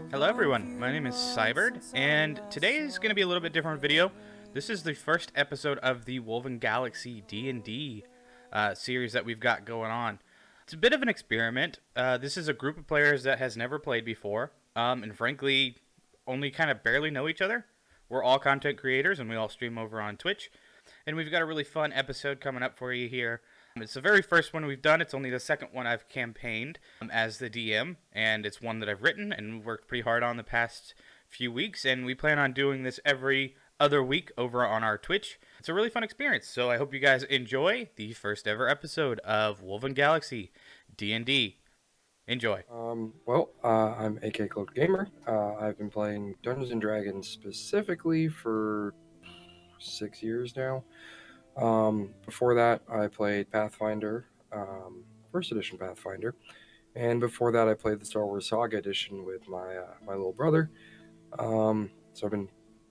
Hello everyone, my name is Cyberd, and today is going to be a little bit different video. This is the first episode of the Wolven Galaxy D&D series that we've got going on. It's a bit of an experiment. This is a group of players that has never played before, and frankly, only kind of barely know each other. We're all content creators, and we all stream over on Twitch, and we've got a really fun episode coming up for you here. It's the very first one we've done. It's only the second one I've campaigned as the DM, and it's one that I've written and worked pretty hard on the past few weeks, and we plan on doing this every other week over on our Twitch. It's a really fun experience, so I hope you guys enjoy the first ever episode of Wolven Galaxy D&D. Enjoy. I'm AK Cloaked Gamer. I've been playing Dungeons & Dragons specifically for 6 years now. Before that, I played Pathfinder, first edition Pathfinder, and before that, I played the Star Wars Saga edition with my little brother. So I've been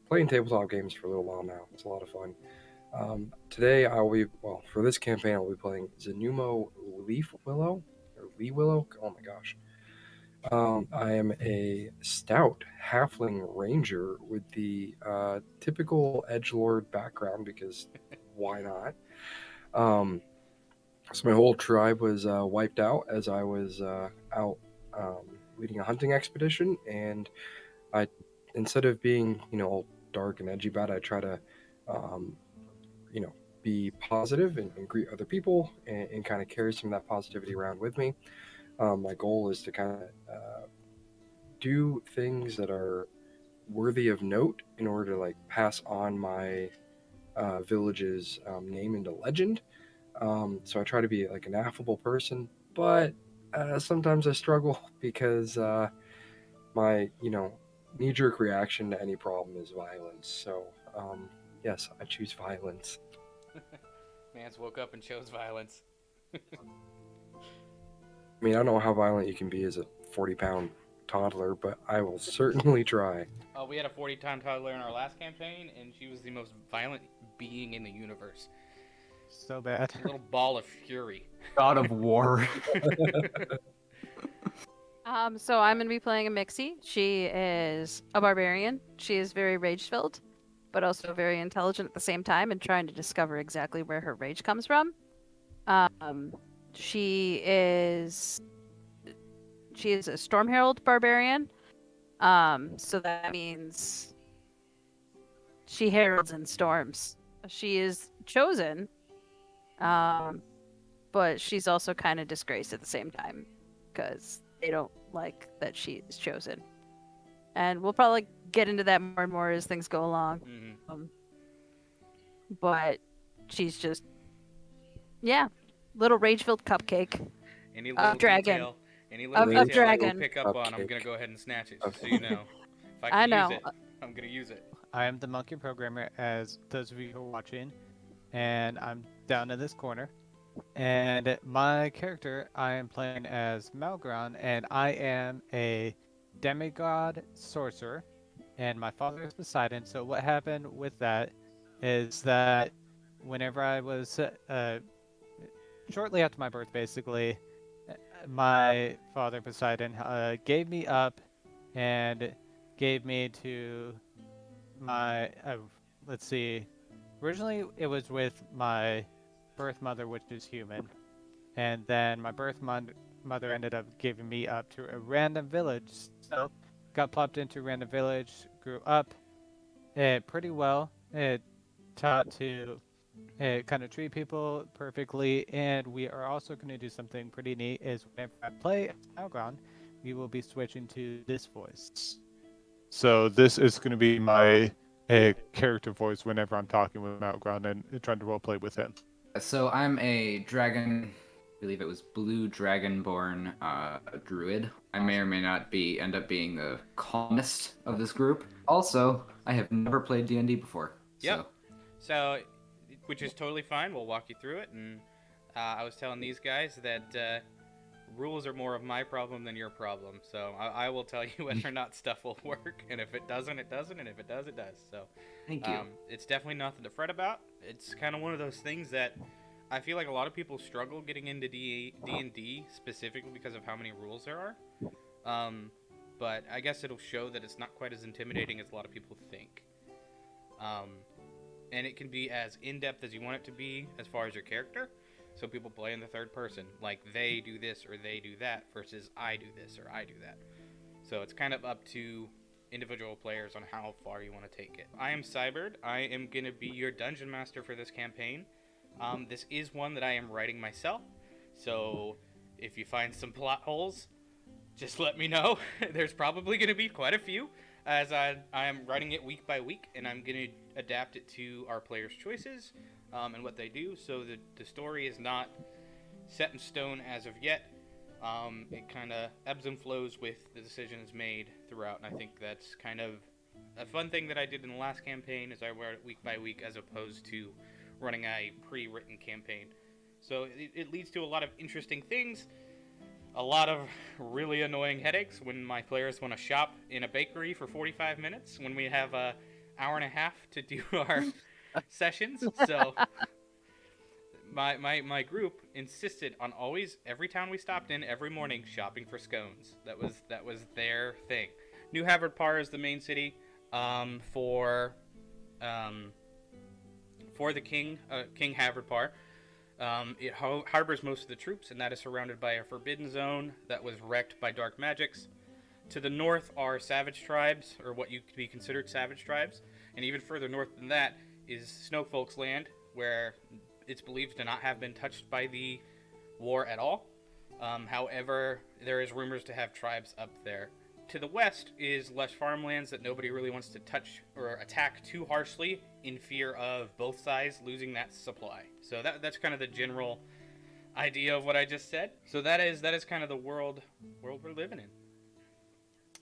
playing tabletop games for a little while now. It's a lot of fun. Today, for this campaign, I'll be playing Zenumo Leaf Willow, or Lee Willow. Oh my gosh. I am a stout halfling ranger with the typical edgelord background because why not? So my whole tribe was wiped out as I was out leading a hunting expedition, and instead of being all dark and edgy about it, I try to be positive and greet other people and kind of carry some of that positivity around with me. My goal is to kind of do things that are worthy of note in order to pass on my village's name into legend. So I try to be an affable person, but sometimes I struggle because my knee-jerk reaction to any problem is violence. So yes, I choose violence. Mance woke up and chose violence. I mean, I don't know how violent you can be as a 40-pound toddler, but I will certainly try. We had a 40-pound toddler in our last campaign, and she was the most violent being in the universe. So bad. A little ball of fury. God of War. So I'm going to be playing a Mixie. She is a barbarian. She is very rage-filled, but also very intelligent at the same time and trying to discover exactly where her rage comes from. She is a Storm Herald barbarian. So that means she heralds in storms. She is chosen, but she's also kind of disgraced at the same time because they don't like that she is chosen. And we'll probably get into that more and more as things go along. Mm-hmm. But she's just, little rage-filled cupcake. Any little dragon. Detail, any little Of detail dragon. I can pick up on, I'm gonna go ahead and snatch it, just so you know. If I I can know. use it, I'm gonna use it. I am the monkey programmer, as those of you who are watching, and I'm down in this corner. And my character, I am playing as Malgron, and I am a demigod sorcerer, and my father is Poseidon. So what happened with that is that whenever I was shortly after my birth, basically, my father Poseidon gave me up and gave me to my let's see, originally it was with my birth mother, which is human, and then my birth mother ended up giving me up to a random village. So got plopped into a random village, grew up pretty well, taught to kind of treat people perfectly, and we are also going to do something pretty neat is whenever I play Malgron, we will be switching to this voice. So this is going to be my character voice whenever I'm talking with Malgron and trying to roleplay with him. So I'm a dragon, I believe it was blue dragonborn druid. I may or may not end up being the calmest of this group. Also, I have never played D&D before. Yep. So, which is totally fine. We'll walk you through it. And I was telling these guys that rules are more of my problem than your problem. So I will tell you whether or not stuff will work. And if it doesn't, it doesn't. And if it does, it does. So Thank you. It's definitely nothing to fret about. It's kind of one of those things that I feel like a lot of people struggle getting into D&D specifically because of how many rules there are. but I guess it'll show that it's not quite as intimidating as a lot of people think. And it can be as in-depth as you want it to be as far as your character. So people play in the third person, like they do this or they do that versus I do this or I do that. So it's kind of up to individual players on how far you want to take it. I am Cyberd. I am going to be your dungeon master for this campaign. This is one that I am writing myself. So if you find some plot holes, just let me know. There's probably going to be quite a few, as I am writing it week by week, and I'm going to adapt it to our players' choices and what they do. So the story is not set in stone as of yet. It kind of ebbs and flows with the decisions made throughout, and I think that's kind of a fun thing that I did in the last campaign, is I wrote it week by week as opposed to running a pre-written campaign. So it leads to a lot of interesting things, a lot of really annoying headaches when my players want to shop in a bakery for 45 minutes when we have an hour and a half to do our sessions. So my group insisted on always, every town we stopped in, every morning, shopping for scones. That was their thing. New Havre is the main city for the King Havre. It harbors most of the troops, and that is surrounded by a forbidden zone that was wrecked by dark magics. To the north are savage tribes, or what you could be considered savage tribes, and even further north than that is Snowfolk's land, where it's believed to not have been touched by the war at all. However, there is rumors to have tribes up there. To the west is lush farmlands that nobody really wants to touch or attack too harshly, in fear of both sides losing that supply. So that's kind of the general idea of what I just said. So that is kind of the world we're living in.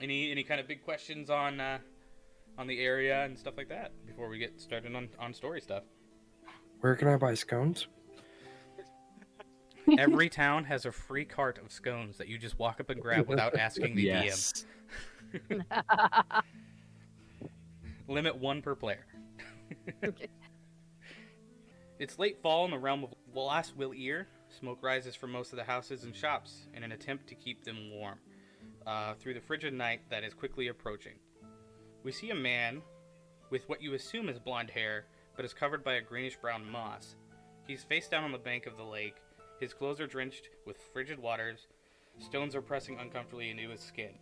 Any kind of big questions on the area and stuff like that before we get started on story stuff? Where can I buy scones? Every town has a free cart of scones that you just walk up and grab without asking the Yes. DM. Limit 1 per player. It's late fall in the realm of Wallace Will Ear. Smoke rises from most of the houses and shops in an attempt to keep them warm through the frigid night that is quickly approaching. We see a man with what you assume is blonde hair, but is covered by a greenish-brown moss. He's face down on the bank of the lake. His clothes are drenched with frigid waters. Stones are pressing uncomfortably into his skin.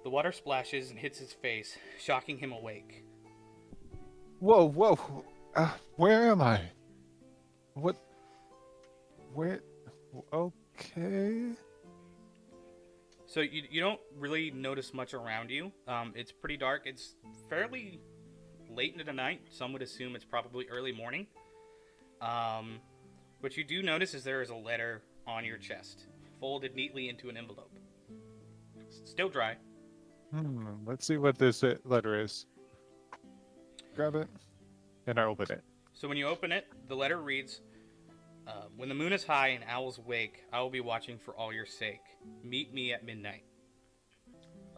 The water splashes and hits his face, shocking him awake. Whoa. Where am I? What? Where? Okay. So you don't really notice much around you. It's pretty dark. It's fairly late into the night. Some would assume it's probably early morning. What you do notice is there is a letter on your chest, folded neatly into an envelope. Still dry. Let's see what this letter is. Grab it, and I open it. So when you open it, the letter reads, when the moon is high and owls wake, I will be watching for all your sake. Meet me at midnight.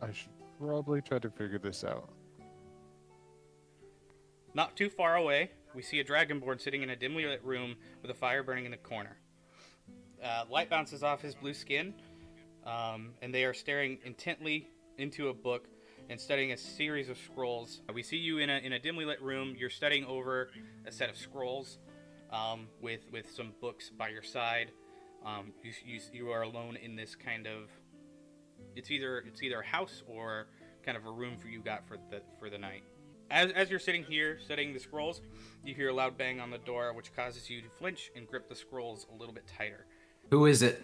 I should probably try to figure this out. Not too far away, we see a dragonborn sitting in a dimly lit room with a fire burning in the corner. Light bounces off his blue skin, and they are staring intently into a book and studying a series of scrolls. We see you in a dimly lit room. You're studying over a set of scrolls with some books by your side. You are alone in this kind of... It's either a house or kind of a room for you got for the night. As you're sitting here studying the scrolls, you hear a loud bang on the door, which causes you to flinch and grip the scrolls a little bit tighter. Who is it?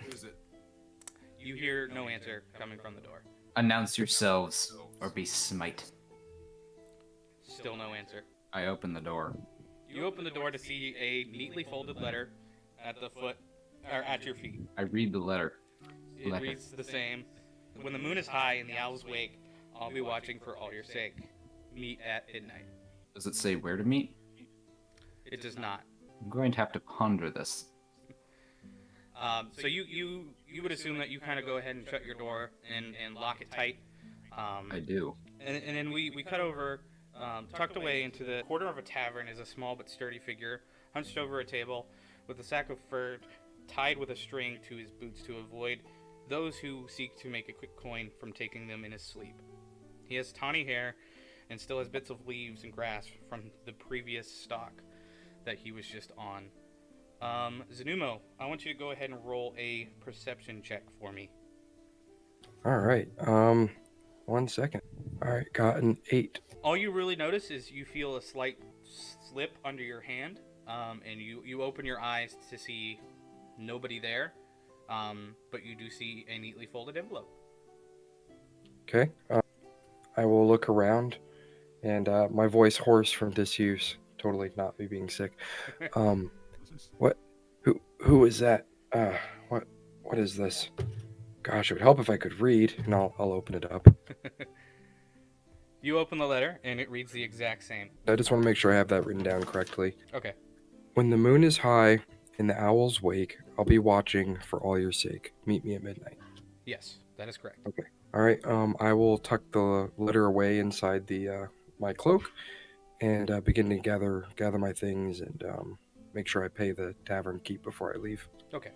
You hear no answer coming from the door. Announce yourselves, or be smite. Still no answer. I open the door. You open the door to see a neatly folded letter at your feet. I read the letter. It reads the same. When the moon is high and the owls wake, I'll be watching for all your sake. Meet at midnight. Does it say where to meet? It does not. I'm going to have to ponder this. So you would assume that you kind of go ahead and shut your door and lock it tight. I do. And then we cut over, tucked away into the corner of a tavern is a small but sturdy figure, hunched over a table, with a sack of fur tied with a string to his boots to avoid those who seek to make a quick coin from taking them in his sleep. He has tawny hair and still has bits of leaves and grass from the previous stock that he was just on. Zanumo, I want you to go ahead and roll a perception check for me. All right. 1 second. All right, got an 8. All you really notice is you feel a slight slip under your hand, and you open your eyes to see nobody there, but you do see a neatly folded envelope. Okay. I will look around, and my voice hoarse from disuse. Totally not me being sick. What? Who is that? What is this? Gosh, it would help if I could read, and I'll open it up. You open the letter, and it reads the exact same. I just want to make sure I have that written down correctly. Okay. When the moon is high and the owls wake, I'll be watching for all your sake. Meet me at midnight. Yes, that is correct. Okay. All right. I will tuck the letter away inside the my cloak, and begin to gather my things and make sure I pay the tavern keep before I leave. Okay.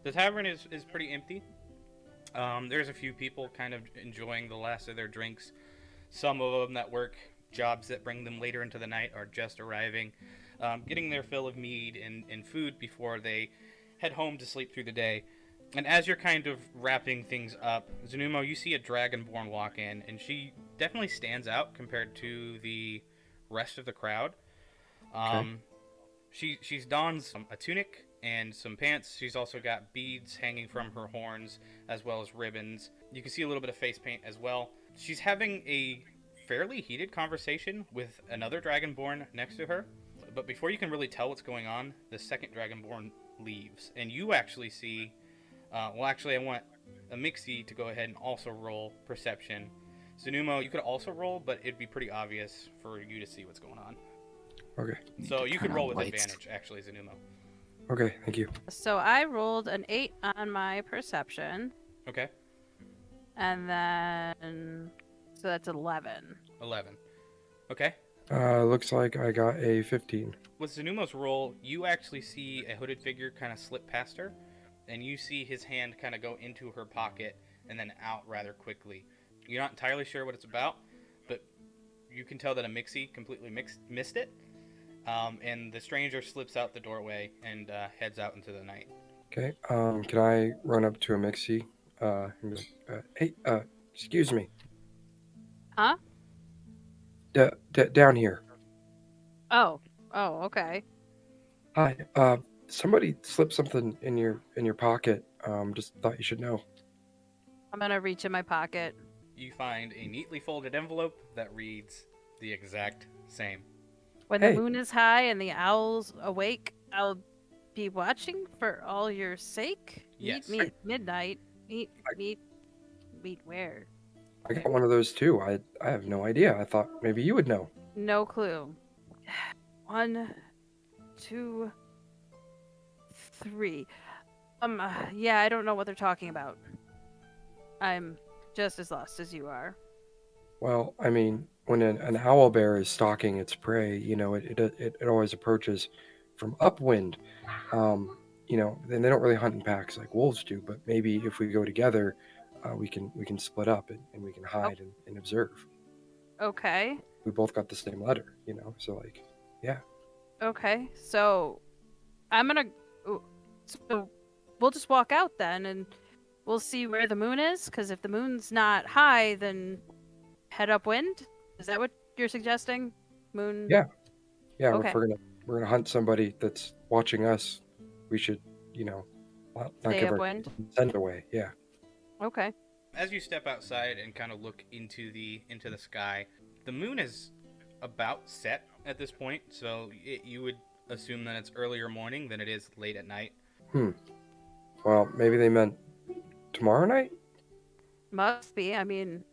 The tavern is pretty empty. There's a few people kind of enjoying the last of their drinks. Some of them that work jobs that bring them later into the night are just arriving, getting their fill of mead and food before they head home to sleep through the day. And as you're kind of wrapping things up, Zanumo, you see a dragonborn walk in, and she definitely stands out compared to the rest of the crowd. Okay. She's donned a tunic and some pants. She's also got beads hanging from her horns, as well as ribbons. You can see a little bit of face paint as well. She's having a fairly heated conversation with another dragonborn next to her. But before you can really tell what's going on, the second dragonborn leaves. And you actually see... I want a Mixie to go ahead and also roll perception. Zanumo, you could also roll, but it'd be pretty obvious for you to see what's going on. Okay. So you could roll with Lights. advantage, actually, Zanumo. Okay. Thank you. So I rolled an 8 on my perception, Okay, and then so that's 11. 11. Okay. Looks like I got a 15. With Zanumo's roll, you actually see a hooded figure kind of slip past her, and you see his hand kind of go into her pocket and then out rather quickly. You're not entirely sure what it's about, but you can tell that a Mixie completely missed it, and the stranger slips out the doorway and heads out into the night. Okay. Can I run up to a Mixie? And be like, hey, excuse me. Huh? Down here. Oh, okay. Hi. Somebody slipped something in your pocket. Just thought you should know. I'm gonna reach in my pocket. You find a neatly folded envelope that reads the exact same. When Hey. the moon is high and the owls awake, I'll be watching for all your sake. Yes. Meet me at midnight. Meet where? I got one of those too. I have no idea. I thought maybe you would know. No clue. 1, 2, 3. Yeah, I don't know what they're talking about. I'm just as lost as you are. Well, I mean, when an owl bear is stalking its prey, it always approaches from upwind. Then they don't really hunt in packs like wolves do. But maybe if we go together, we can split up and we can hide and observe. Okay. We both got the same letter, So yeah. Okay. So I'm gonna. So we'll just walk out then, and we'll see where the moon is. Because if the moon's not high, then head upwind. Is that what you're suggesting? Moon. Yeah. Yeah. Okay. If we're gonna hunt somebody that's watching us, we should, not Stay give our upwind. scent away. Yeah. Okay. As you step outside and kind of look into the sky, the moon is about set at this point, so you would assume that it's earlier morning than it is late at night. Well, maybe they meant tomorrow night. Must be. I mean,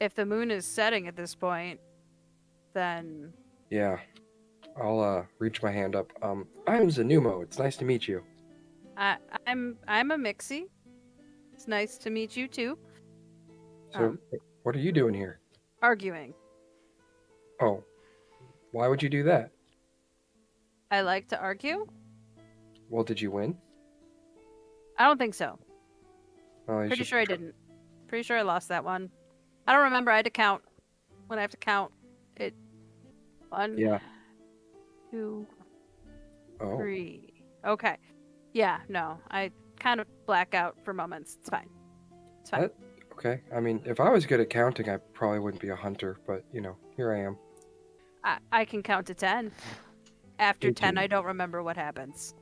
if the moon is setting at this point, then Yeah. I'll reach my hand up. I'm Zanumo. It's nice to meet you. I'm a Mixie. It's nice to meet you too. So, what are you doing here? Arguing. Oh, why would you do that? I like to argue. Well, did you win? I don't think so. Well, you Pretty should sure I didn't. Pretty sure I lost that one. I don't remember. I had to count. When I have to count it. 1, Yeah. 2, Oh, 3. Okay. Yeah, no. I kind of black out for moments. It's fine. It's fine. that okay. I mean, if I was good at counting, I probably wouldn't be a hunter. But here I am. I can count to 10. After Me 10, too. I don't remember what happens.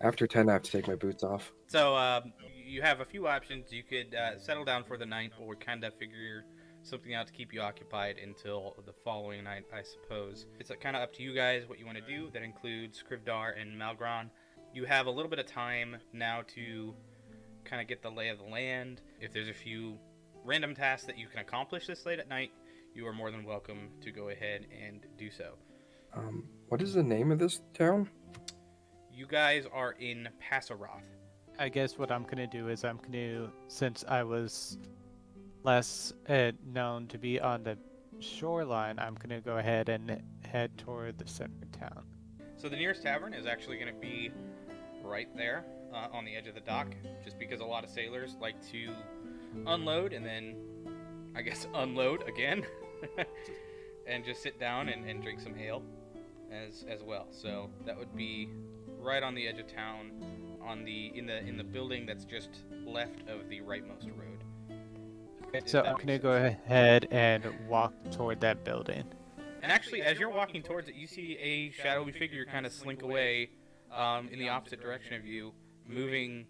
After 10, I have to take my boots off. So you have a few options. You could settle down for the night, or kind of figure something out to keep you occupied until the following night, I suppose. It's kind of up to you guys what you want to do. That includes Krivdar and Malgron. You have a little bit of time now to kind of get the lay of the land. If there's a few random tasks that you can accomplish this late at night, you are more than welcome to go ahead and do so. What is the name of this town? You guys are in Passaroth. I guess what I'm gonna do is I'm gonna, since I was less known to be on the shoreline, I'm gonna go ahead and head toward the center of town. So the nearest tavern is actually going to be right there on the edge of the dock, just because a lot of sailors like to unload and then, I guess, unload again, and just sit down and drink some ale as well. So that would be right on the edge of town, in the building that's just left of the rightmost road. If So that I'm makes gonna sense. go ahead and walk toward that building. And actually, as you're walking towards it, you see a shadowy figure kind of slink away in the opposite direction of you, moving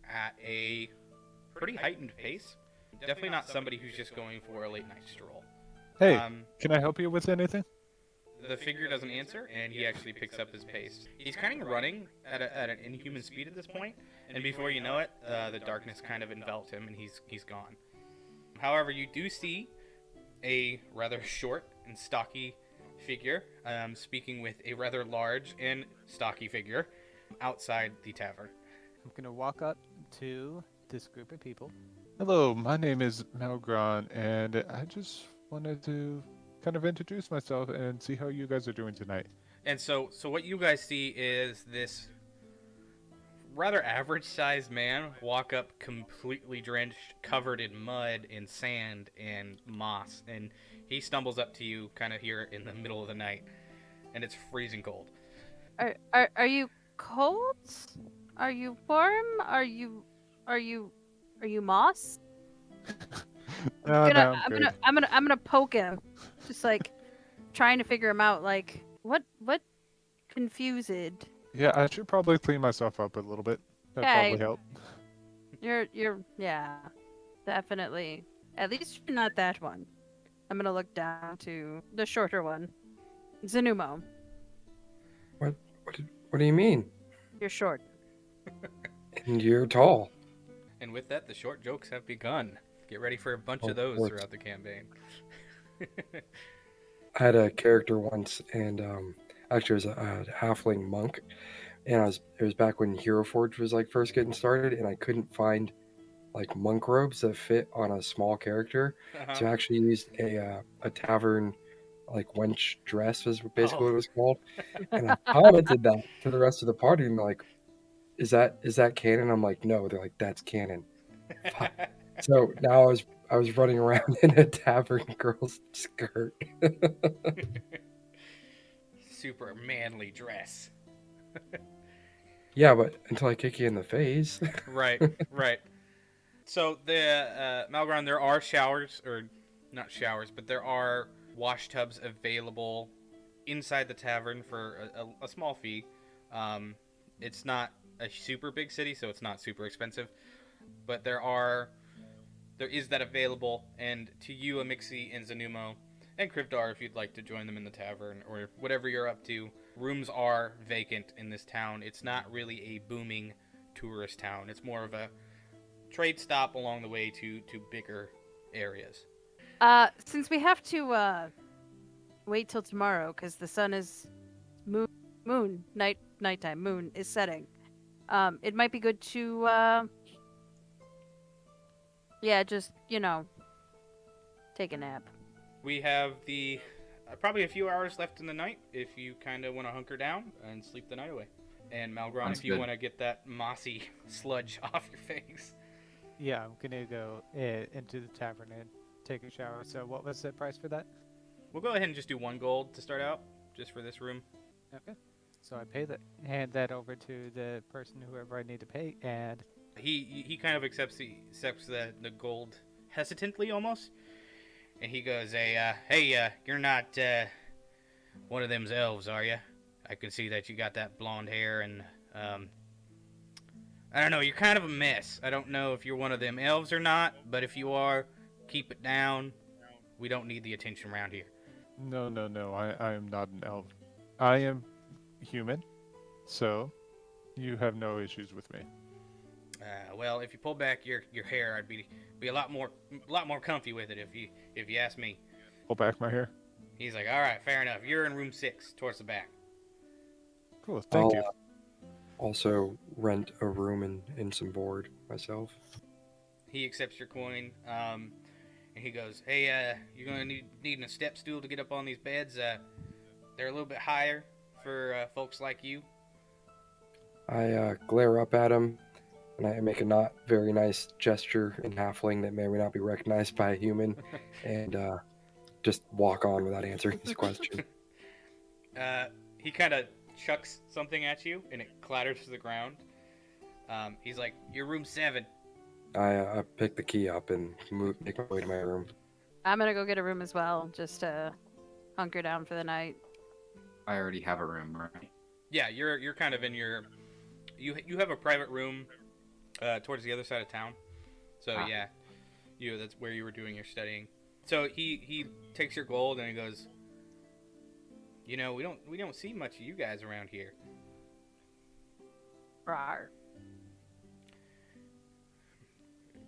at a pretty heightened pace. Definitely not somebody who's just going for a late night stroll. Hey, can I help you with anything? The figure doesn't answer, and he actually picks up his pace. He's kind of running at an inhuman speed at this point, and before you know it, the darkness kind of enveloped him, and he's gone. However, you do see a rather short and stocky figure speaking with a rather large and stocky figure outside the tavern. I'm gonna walk up to this group of people. Hello, my name is Malgron, and I just wanted to kind of introduce myself and see how you guys are doing tonight. And so what you guys see is this rather average-sized man walk up completely drenched, covered in mud and sand and moss, and he stumbles up to you kind of here in the middle of the night, and it's freezing cold. Are you cold? Are you warm? Are you moss? No, I'm good. I'm gonna poke him, just like trying to figure him out. Like what confused? Yeah, I should probably clean myself up a little bit. That'd Yeah, probably help. You're yeah, definitely. At least you're not that one. I'm gonna look down to the shorter one, Zanumo. What do you mean? You're short. And you're tall. And with that, the short jokes have begun. Get ready for a bunch Oh, of those course. throughout the campaign. I had a character once, and actually, it was a halfling monk, and it was back when Hero Forge was like first getting started, and I couldn't find like monk robes that fit on a small character, so I actually used a tavern like wench dress was basically what it was called, and I commented that to the rest of the party, and they're like, "Is that canon?" I'm like, "No." They're like, "That's canon." Fuck. So now I was running around in a tavern girl's skirt. Super manly dress. Yeah, but until I kick you in the face. Right. So the Malgron, there are showers, or not showers, but there are wash tubs available inside the tavern for a small fee. It's not a super big city, so it's not super expensive, but there is that available. And to you, Amixi and Zanumo, and Krivdar, if you'd like to join them in the tavern or whatever you're up to, rooms are vacant in this town. It's not really a booming tourist town. It's more of a trade stop along the way to bigger areas. Since we have to wait till tomorrow because the sun is nighttime moon is setting. It might be good to just take a nap. We have the probably a few hours left in the night if you kind of want to hunker down and sleep the night away. And Malgron, Sounds if you good. want to get that mossy sludge off your face. Yeah, I'm gonna go into the tavern and take a shower. So what was the price for that? We'll go ahead and just do 1 gold to start out, just for this room. Okay. So I pay that, hand that over to the person, whoever I need to pay, and He kind of accepts the gold hesitantly almost, and he goes, "Hey, you're not one of them's elves, are you? I can see that you got that blonde hair, and I don't know, you're kind of a mess. I don't know if you're one of them elves or not, but if you are, keep it down. We don't need the attention around here." No, no, no. I am not an elf. I am human, so you have no issues with me. Well, if you pull back your hair, I'd be a lot more comfy with it if you ask me. Pull back my hair. He's like, "All right, fair enough. You're in room 6, towards the back." Cool. Thank you. Also rent a room and some board myself. He accepts your coin, and he goes, "Hey, you're gonna need a step stool to get up on these beds. They're a little bit higher for folks like you." I glare up at him, and I make a not very nice gesture in halfling that may or may not be recognized by a human, and just walk on without answering his question. He kind of chucks something at you, and it clatters to the ground. He's like, "You're room 7." I pick the key up and make my way to my room. I'm gonna go get a room as well, just to hunker down for the night. I already have a room, right? Yeah, you're kind of in your you have a private room towards the other side of town. So yeah, that's where you were doing your studying. So he takes your gold and he goes, "You know, we don't see much of you guys around here." Rawr.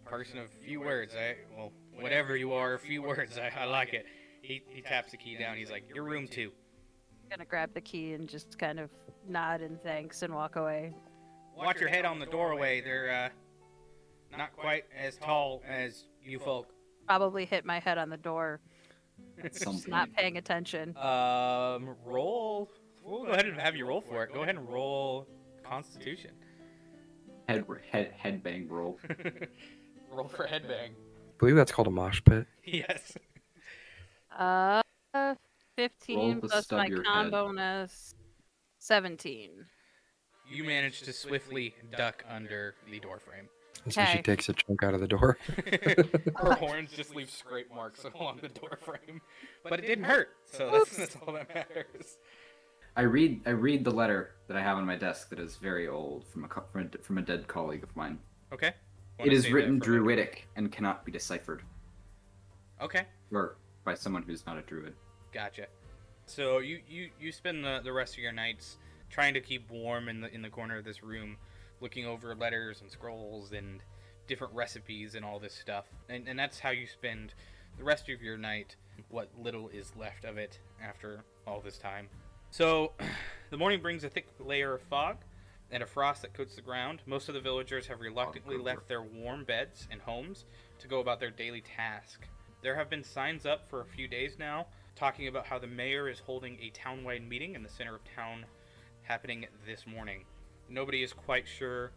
Person of few words. Well, whatever you are, a few words. I like it. He taps the key down. He's like, "You're room 2." Gonna grab the key and just kind of nod and thanks and walk away. Watch your head on the doorway. They're not quite as tall as you folk. Probably hit my head on the door, just Something. not paying attention. Roll. We'll go ahead and have you roll for it. Go ahead and roll Constitution. Headbang roll. Roll for headbang. I believe that's called a mosh pit. Yes. 15 Roll to plus stub my your con head. bonus, 17. You manage to swiftly duck under the door frame. And so she Okay. takes a chunk out of the door. Her horns just leave scrape marks along the door frame, but it didn't hurt, so that's all that matters. I read the letter that I have on my desk that is very old from a dead colleague of mine. Okay. It Wanna is save written that for later? druidic and cannot be deciphered, Okay. or by someone who's not a druid. Gotcha. So you spend the rest of your nights trying to keep warm in the corner of this room, looking over letters and scrolls and different recipes and all this stuff. And that's how you spend the rest of your night, what little is left of it after all this time. So the morning brings a thick layer of fog and a frost that coats the ground. Most of the villagers have reluctantly left their warm beds and homes to go about their daily task. There have been signs up for a few days now talking about how the mayor is holding a townwide meeting in the center of town happening this morning. Nobody is quite sure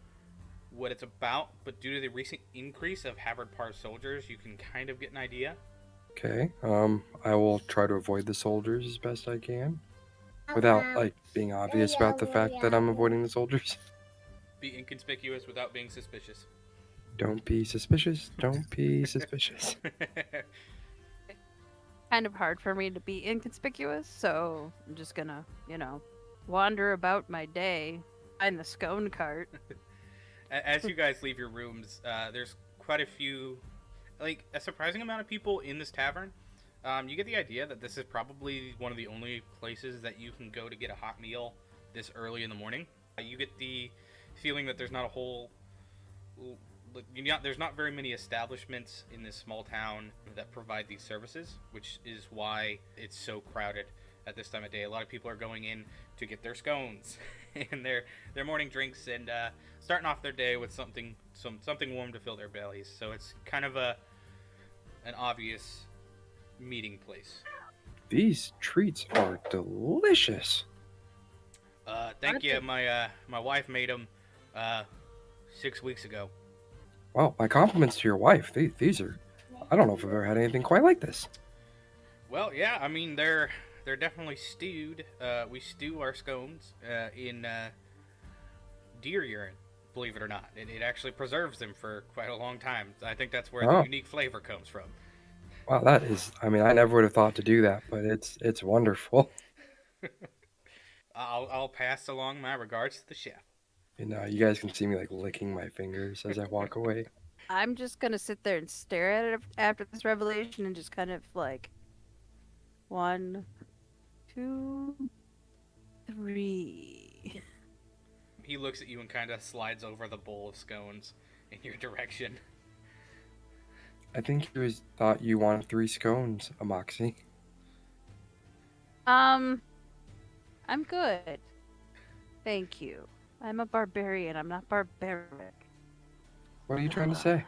what it's about, but due to the recent increase of Havard soldiers, you can kind of get an idea. Okay. I will try to avoid the soldiers as best I can, without being obvious about the fact that I'm avoiding the soldiers. Be inconspicuous without being suspicious. Don't be suspicious. Don't be suspicious. Kind of hard for me to be inconspicuous, so I'm just gonna, wander about my day, find the scone cart. As you guys leave your rooms, there's quite a few, a surprising amount of people in this tavern. You get the idea that this is probably one of the only places that you can go to get a hot meal this early in the morning. You get the feeling that there's not there's not very many establishments in this small town that provide these services, which is why it's so crowded at this time of day. A lot of people are going in to get their scones and their morning drinks and starting off their day with something warm to fill their bellies. So it's kind of an obvious meeting place. These treats are delicious. Thank you. My wife made them 6 weeks ago. Well, my compliments to your wife. These are, I don't know if I've ever had anything quite like this. Well, yeah, I mean they're definitely stewed. We stew our scones in deer urine. Believe it or not, it actually preserves them for quite a long time. I think that's where the Oh, unique flavor comes from. wow, that is. I mean, I never would have thought to do that, but it's wonderful. I'll pass along my regards to the chef. And you guys can see me like licking my fingers as I walk away. I'm just gonna sit there and stare at it after this revelation and just kind of like 1, 2, 3. He looks at you and kind of slides over the bowl of scones in your direction. I think he thought you wanted 3 scones, Amoxie. I'm good. Thank you. I'm a barbarian. I'm not barbaric. What are you trying to say?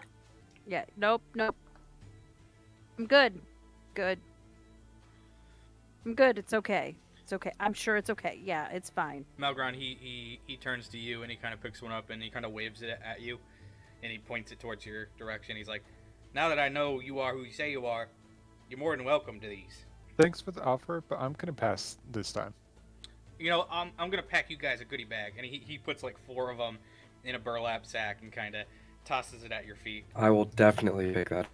Yeah, nope. I'm good. Good. I'm good. It's okay. It's okay. I'm sure it's okay. Yeah, it's fine. Malgron, he turns to you and he kind of picks one up and he kind of waves it at you, and he points it towards your direction. He's like, "Now that I know you are who you say you are, you're more than welcome to these. Thanks for the offer, but I'm gonna pass this time. You know, I'm gonna pack you guys a goodie bag," and he puts like 4 of them in a burlap sack and kind of tosses it at your feet. I will definitely pick that.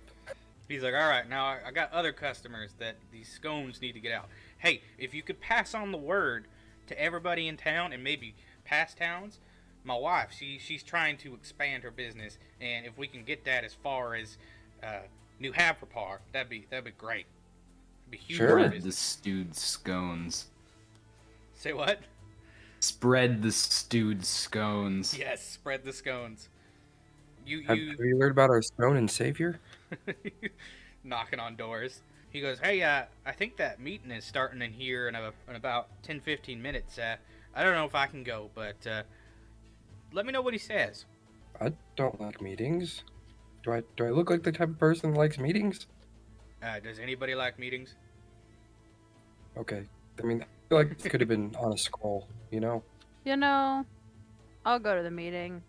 He's like, "All right, now I got other customers that these scones need to get out. Hey, if you could pass on the word to everybody in town and maybe past towns, my wife, she's trying to expand her business, and if we can get that as far as New Haverpar, that'd be great. It'd be huge. Sure. for Spread the business." stewed scones. Say what? Spread the stewed scones. Yes, spread the scones. Have you heard about our stone and savior? Knocking on doors. He goes, "Hey, I think that meeting is starting in here in about 10-15 minutes. I don't know if I can go, but let me know what he says." I don't like meetings. Do I look like the type of person that likes meetings? Does anybody like meetings? Okay. I mean, I feel like this could have been on a scroll, you know? You know, I'll go to the meeting.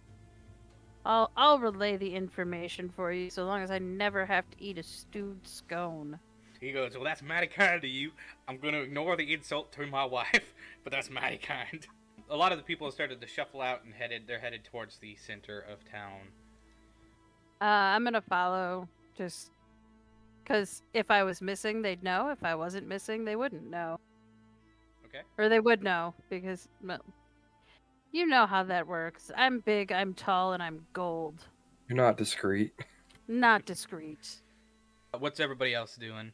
I'll relay the information for you so long as I never have to eat a stewed scone. He goes, "Well, that's mighty kind of you. I'm going to ignore the insult to my wife, but that's mighty kind." A lot of the people have started to shuffle out and they're headed towards the center of town. I'm gonna follow, just because if I was missing, they'd know. If I wasn't missing, they wouldn't know. Okay. Or they would know, because, well, you know how that works. I'm big, I'm tall, and I'm gold. You're not discreet. Not discreet. What's everybody else doing?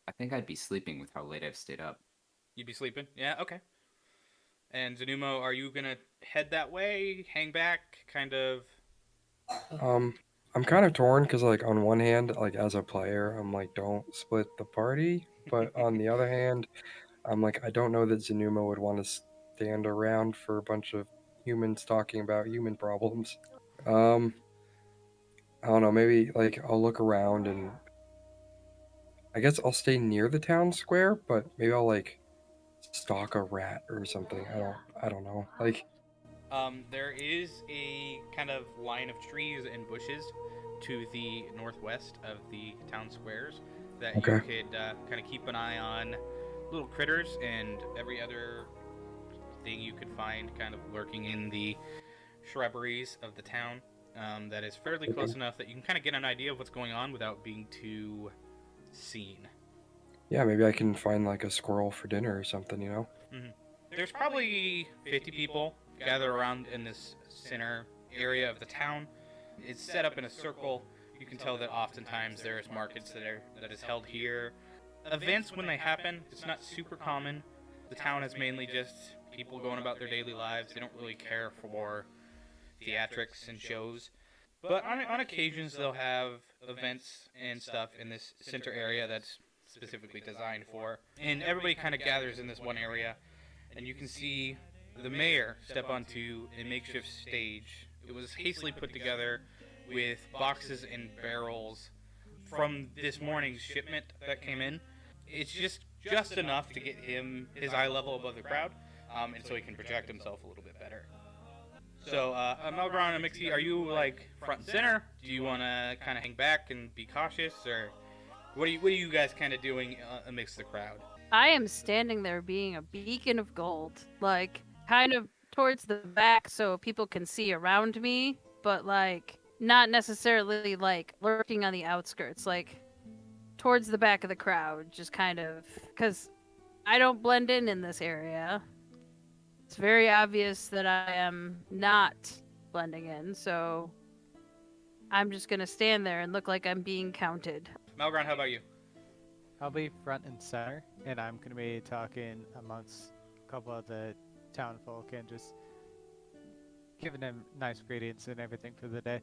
I think I'd be sleeping with how late I've stayed up. You'd be sleeping? Yeah, okay. And Zanumo, are you gonna head that way? Hang back? Kind of... I'm kind of torn because, like, on one hand, like, as a player, I'm like, don't split the party. But on the other hand, I'm like, I don't know that Zanuma would want to stand around for a bunch of humans talking about human problems. I don't know, maybe, like, I'll look around and I guess I'll stay near the town square, but maybe I'll, like, stalk a rat or something. I don't know. Like, There is a kind of line of trees and bushes to the northwest of the town squares that you Okay. could kind of keep an eye on. Little critters and every other thing you could find kind of lurking in the shrubberies of the town. That is fairly close enough that you can kind of get an idea of what's going on without being too seen. yeah, maybe I can find, like, a squirrel for dinner or something, you know? There's probably 50 people gathered around in this center area of the town. It's set up in a circle. You can tell that oftentimes there is markets that is held here. Events, when they happen, it's not super common. The town is mainly just people going about their daily lives. They don't really care for theatrics and shows. But on occasions, they'll have events and stuff in this center area that's specifically designed for. And everybody kind of gathers in this one area. And you can see the mayor step onto a makeshift stage. It was hastily put together with boxes and barrels from this morning's shipment that came in. It's just enough to get him his eye level above the crowd, and so he can project himself a little bit better. So, Melgron and Mixie, are you like front and center? Do you want to kind of hang back and be cautious, or what are you guys kind of doing amidst the crowd? I am standing there being a beacon of gold, like kind of towards the back so people can see around me, but like not necessarily like lurking on the outskirts, like towards the back of the crowd, just kind of because I don't blend in this area. It's very obvious that I am not blending in, so I'm just gonna stand there and look like I'm being counted. Melgron, how about you? I'll be front and center, and I'm going to be talking amongst a couple of the town folk and just giving them nice greetings and everything for the day.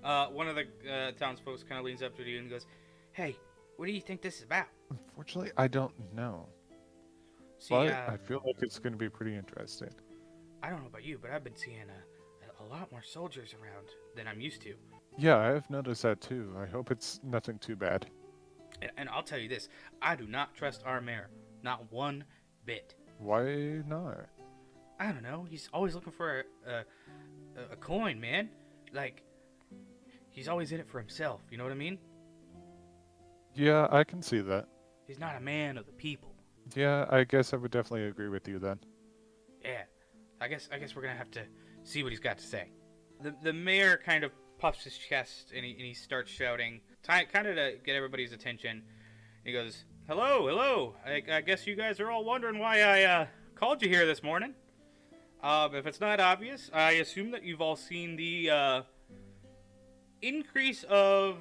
One of the townsfolk kind of leans up to you and goes, "Hey, what do you think this is about?" Unfortunately, I don't know. See, But I feel like it's going to be pretty interesting. I don't know about you, but I've been seeing a lot more soldiers around than I'm used to. Yeah, I've noticed that too. I hope it's nothing too bad. And I'll tell you this, I do not trust our mayor, not one bit. Why not? I don't know, he's always looking for a coin, man. Like, he's always in it for himself, you know what I mean? Yeah, I can see that. He's not a man of the people. Yeah, I guess I would definitely agree with you then. Yeah, I guess we're gonna have to see what he's got to say. The mayor kind of puffs his chest and he starts shouting, kind of to get everybody's attention. He goes, hello. I guess you guys are all wondering why I called you here this morning. If it's not obvious, I assume that you've all seen the increase of,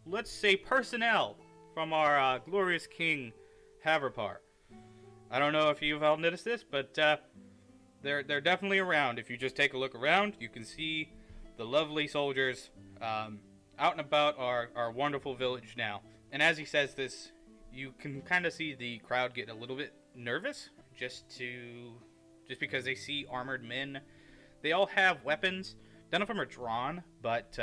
let's say, personnel from our glorious king, Haverpar. I don't know if you've all noticed this, but they're definitely around. If you just take a look around, you can see the lovely soldiers out and about our wonderful village now. And as he says this, you can kind of see the crowd get a little bit nervous just because they see armored men. They all have weapons. None of them are drawn, but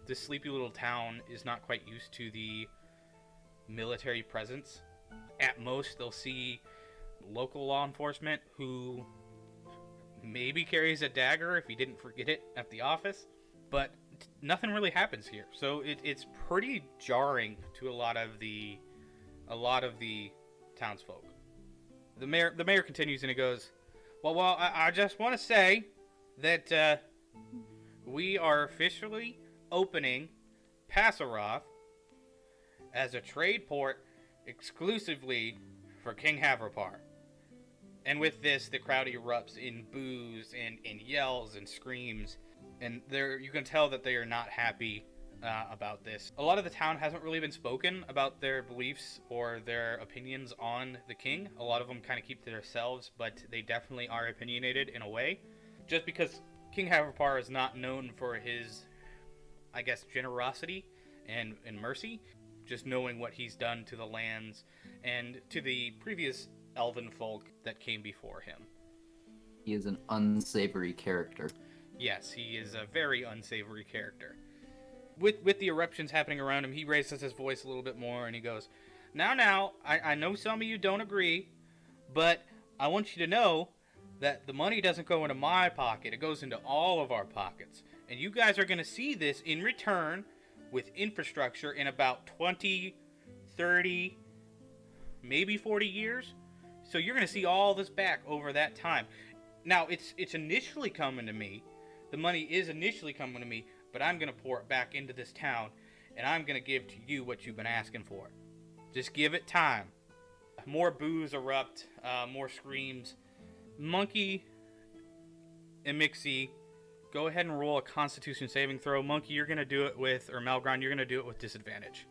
this sleepy little town is not quite used to the military presence. At most, they'll see local law enforcement who maybe carries a dagger if he didn't forget it at the office, but nothing really happens here. So it's pretty jarring to a lot of the townsfolk. The mayor continues and he goes, well, I just want to say that we are officially opening Passaroth as a trade port exclusively for King Haverpar. And with this, the crowd erupts in boos and yells and screams. And you can tell that they are not happy about this. A lot of the town hasn't really been spoken about their beliefs or their opinions on the king. A lot of them kind of keep to themselves, but they definitely are opinionated in a way. Just because King Haverpar is not known for his, I guess, generosity and mercy, just knowing what he's done to the lands and to the previous elven folk that came before him. He is an unsavory character. Yes, he is a very unsavory character. With the eruptions happening around him, he raises his voice a little bit more and he goes, Now, I know some of you don't agree, but I want you to know that the money doesn't go into my pocket. It goes into all of our pockets. And you guys are going to see this in return with infrastructure in about 20, 30, maybe 40 years. So you're going to see all this back over that time. Now, it's initially coming to me. The money is initially coming to me, but I'm going to pour it back into this town, and I'm going to give to you what you've been asking for. Just give it time. More boos erupt, more screams. Monkey and Mixie, go ahead and roll a Constitution saving throw. Monkey, you're going to do it with, or Malgron, you're going to do it with disadvantage.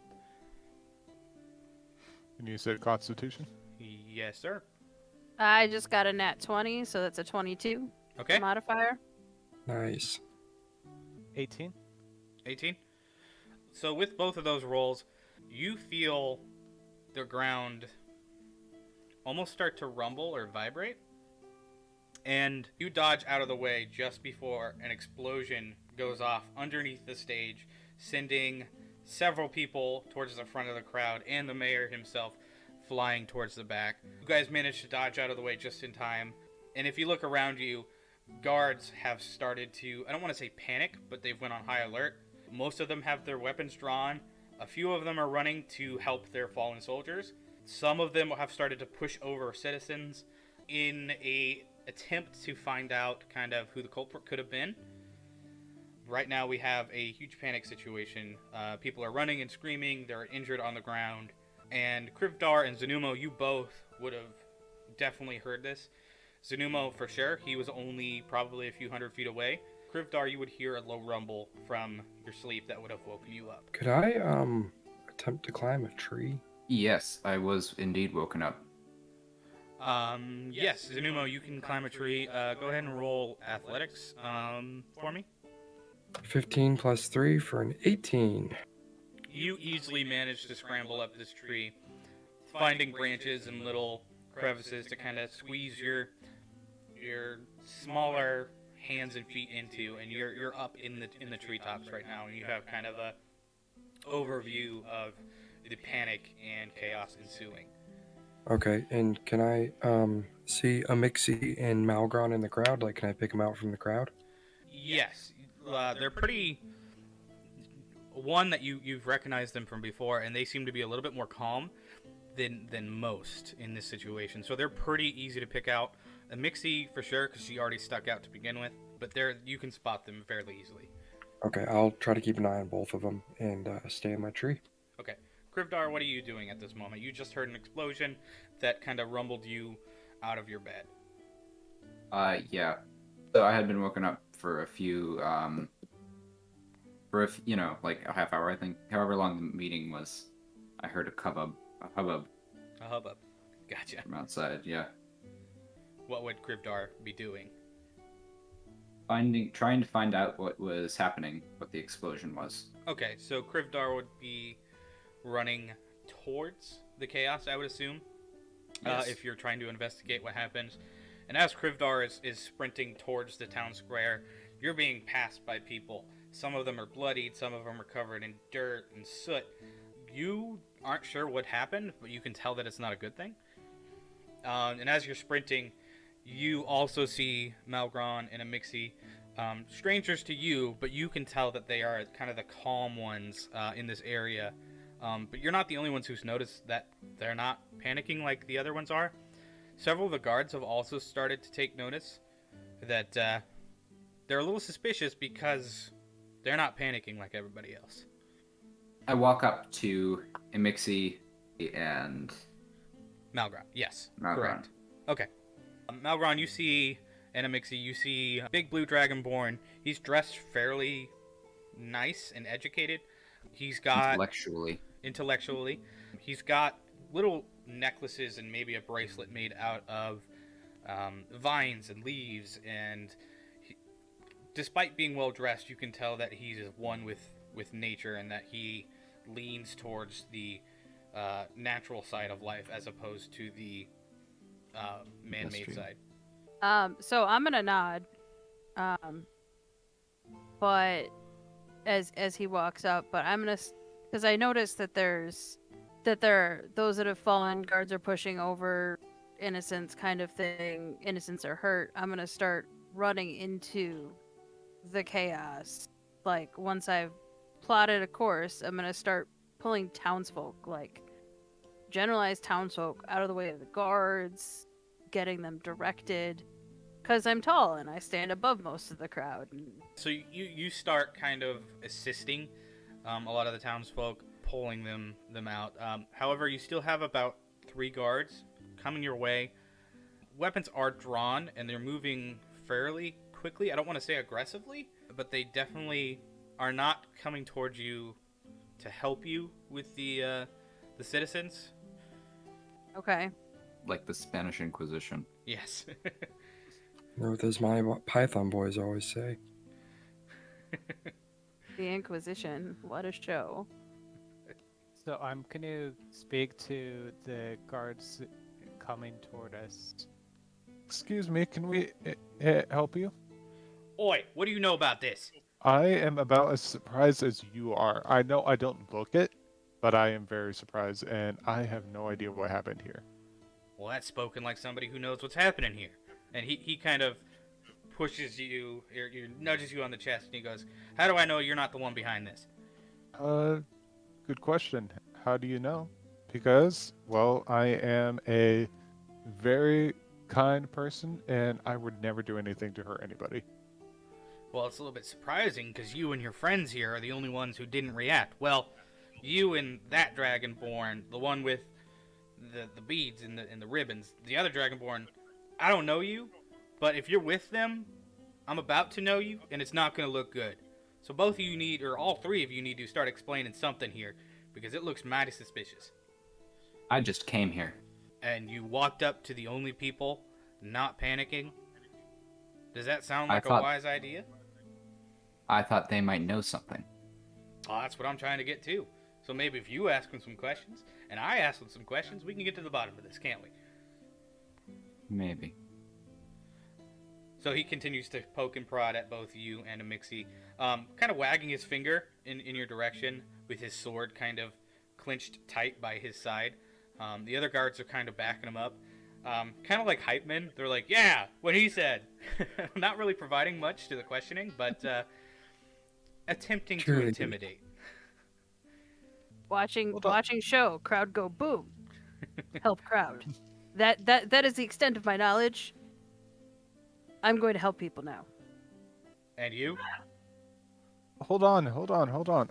And you said Constitution? Yes, sir. I just got a nat 20, so that's a 22 Okay. modifier. Nice. 18. 18. So with both of those rolls, you feel the ground almost start to rumble or vibrate. And you dodge out of the way just before an explosion goes off underneath the stage, sending several people towards the front of the crowd and the mayor himself flying towards the back. You guys managed to dodge out of the way just in time. And if you look around you, guards have started to, I don't want to say panic, but they've went on high alert. Most of them have their weapons drawn. A few of them are running to help their fallen soldiers. Some of them have started to push over citizens in a attempt to find out kind of who the culprit could have been. Right now we have a huge panic situation. People are running and screaming. They're injured on the ground. And Krivdar and Zanumo, you both would have definitely heard this. Zanumo, for sure, he was only probably a few hundred feet away. Krivdar, you would hear a low rumble from your sleep that would have woken you up. Could I attempt to climb a tree? Yes, I was indeed woken up. Yes, Zanumo, you can climb a tree. Go ahead and roll athletics for me. 15 plus 3 for an 18. You easily manage to scramble up this tree, finding branches and little crevices to kind of squeeze your smaller hands and feet into, and you're up in the treetops right now, and you have kind of a overview of the panic and chaos ensuing. Okay, and can I see a Mixie and Malgron in the crowd? Like, can I pick them out from the crowd? Yes, they're pretty. One that you've recognized them from before, and they seem to be a little bit more calm than most in this situation. So they're pretty easy to pick out. A Mixie for sure, because she already stuck out to begin with. But you can spot them fairly easily. Okay, I'll try to keep an eye on both of them and stay in my tree. Okay, Krivdar, what are you doing at this moment? You just heard an explosion that kind of rumbled you out of your bed. Yeah. So I had been woken up for a few, like a half hour, I think. However long the meeting was, I heard a hubbub A hubbub. Gotcha. from outside. Yeah. What would Krivdar be doing? Trying to find out what was happening, what the explosion was. Okay, so Krivdar would be running towards the chaos, I would assume, Yes. if you're trying to investigate what happens. And as Krivdar is sprinting towards the town square, you're being passed by people. Some of them are bloodied, some of them are covered in dirt and soot. You aren't sure what happened, but you can tell that it's not a good thing. And as you're sprinting, you also see Malgron and a Mixie, strangers to you, but you can tell that they are kind of the calm ones in this area. But you're not the only ones who's noticed that they're not panicking like the other ones are. Several of the guards have also started to take notice that they're a little suspicious because they're not panicking like everybody else. I walk up to Emixie and Malgron, yes, Malgron. correct. Okay. Malgron, you see Anamixie, you see Big Blue Dragonborn. He's dressed fairly nice and educated. He's got... Intellectually. He's got little necklaces and maybe a bracelet made out of vines and leaves, and despite being well dressed, you can tell that he's one with nature and that he leans towards the natural side of life as opposed to the man-made side. So I'm gonna nod, but as he walks up, but I'm gonna, because I noticed that those that have fallen, guards are pushing over innocents kind of thing. Innocents are hurt. I'm gonna start running into the chaos. Like, once I've plotted a course, I'm gonna start pulling townsfolk, like generalized townsfolk, out of the way of the guards, getting them directed. Because I'm tall and I stand above most of the crowd. So you start kind of assisting a lot of the townsfolk, pulling them out. However, you still have about 3 guards coming your way. Weapons are drawn and they're moving fairly quickly. I don't want to say aggressively, but they definitely are not coming towards you to help you with the citizens. Okay. Like the Spanish Inquisition. Yes. Or as my Python boys always say. The Inquisition. What a show. So I'm going to speak to the guards coming toward us. Excuse me, can we help you? Oi, what do you know about this? I am about as surprised as you are. I know I don't look it, but I am very surprised, and I have no idea what happened here. Well, that's spoken like somebody who knows what's happening here. And he kind of pushes you, or nudges you on the chest, and he goes, "How do I know you're not the one behind this?" Good question. How do you know? Because, well, I am a very kind person, and I would never do anything to hurt anybody. Well, it's a little bit surprising because you and your friends here are the only ones who didn't react. Well, you and that Dragonborn, the one with the beads and the ribbons, the other Dragonborn, I don't know you, but if you're with them, I'm about to know you, and it's not going to look good. So both of you need, or all three of you need to start explaining something here, because it looks mighty suspicious. I just came here. And you walked up to the only people not panicking. Does that sound like a wise idea? I thought they might know something. Oh, that's what I'm trying to get to. So maybe if you ask them some questions, and I ask them some questions, we can get to the bottom of this, can't we? Maybe. So he continues to poke and prod at both you and Amixi, kind of wagging his finger in your direction with his sword kind of clinched tight by his side. The other guards are kind of backing him up. Kind of like hype men. They're like, yeah, what he said. Not really providing much to the questioning, but attempting to intimidate. Watching show, crowd go boom. Help crowd. That is the extent of my knowledge. I'm going to help people now. And you? Hold on.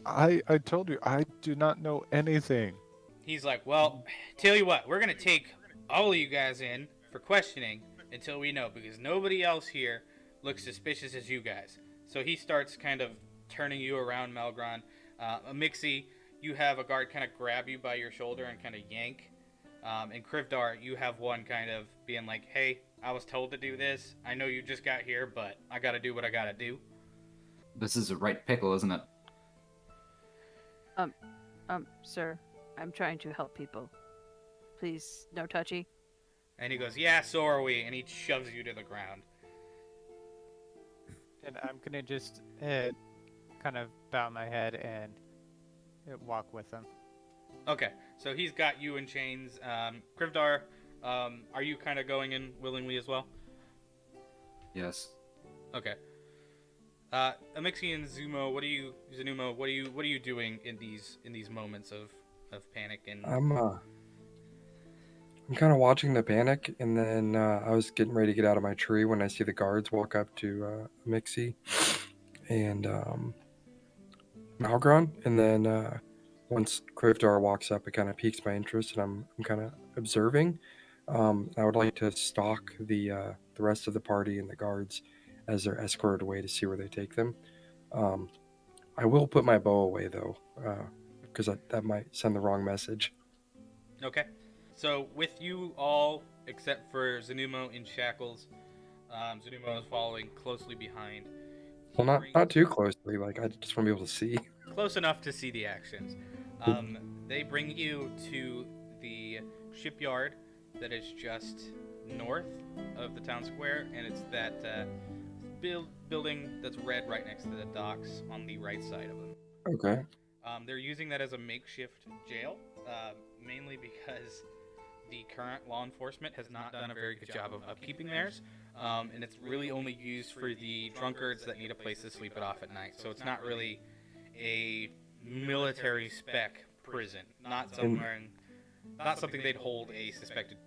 I told you, I do not know anything. He's like, well, tell you what, we're going to take all of you guys in for questioning until we know, because nobody else here looks suspicious as you guys. So he starts kind of turning you around, Malgron. Amixi, you have a guard kind of grab you by your shoulder and kind of yank. And Krivdar, you have one kind of being like, hey, I was told to do this. I know you just got here, but I got to do what I got to do. This is a right pickle, isn't it? Sir, I'm trying to help people. Please, no touchy. And he goes, yeah, so are we. And he shoves you to the ground. And I'm gonna just kind of bow my head and walk with him. Okay, so he's got you in chains. Krivdar, are you kind of going in willingly as well? Yes. Okay. Amixi and Zumo, what are you doing in these moments of panic and? I'm kind of watching the panic, and then I was getting ready to get out of my tree when I see the guards walk up to Mixie and Malgron, and then once Krivdar walks up, it kind of piques my interest, and I'm kind of observing. I would like to stalk the rest of the party and the guards as they're escorted away to see where they take them. I will put my bow away though, because that might send the wrong message. Okay. So with you all, except for Zanumo in shackles, Zanumo is following closely behind. Well, not too closely. Like, I just want to be able to see. Close enough to see the actions. They bring you to the shipyard that is just north of the town square, and it's that building that's red right next to the docks on the right side of them. Okay. They're using that as a makeshift jail, mainly because the current law enforcement has not done a very good job of upkeeping theirs, and it's really only used for the drunkards that need a place to sleep it off at night. So it's not really a military spec prison, not something they'd hold a suspected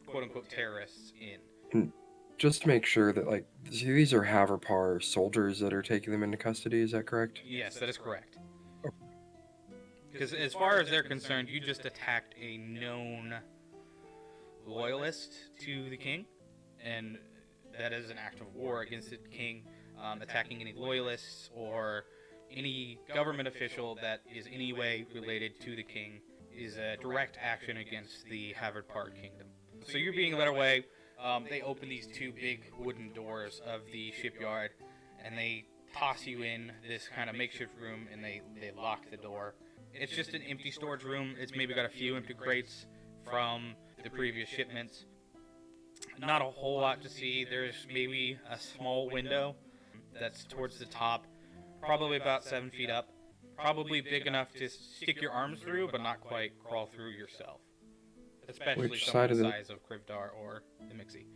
quote-unquote terrorists in. And just to make sure that, like, these are Haverpar soldiers that are taking them into custody, is that correct? Yes, that is correct. Because as far as they're concerned, you just attacked a known loyalist to the king, and that is an act of war against the king. Attacking any loyalists or any government official that is any way related to the king is a direct action against the Haverpar kingdom. So you're being led away. They open these two big wooden doors of the shipyard, and they toss you in this kind of makeshift room, and they lock the door. It's just an empty storage room. It's maybe got a few empty crates from the previous shipments. Not a whole lot to see. There's maybe a small window that's towards the top, probably about 7 feet up. Probably big enough to stick your arms through, but not quite crawl through yourself. Especially Which someone side the of size of Krivdar or the Mixie.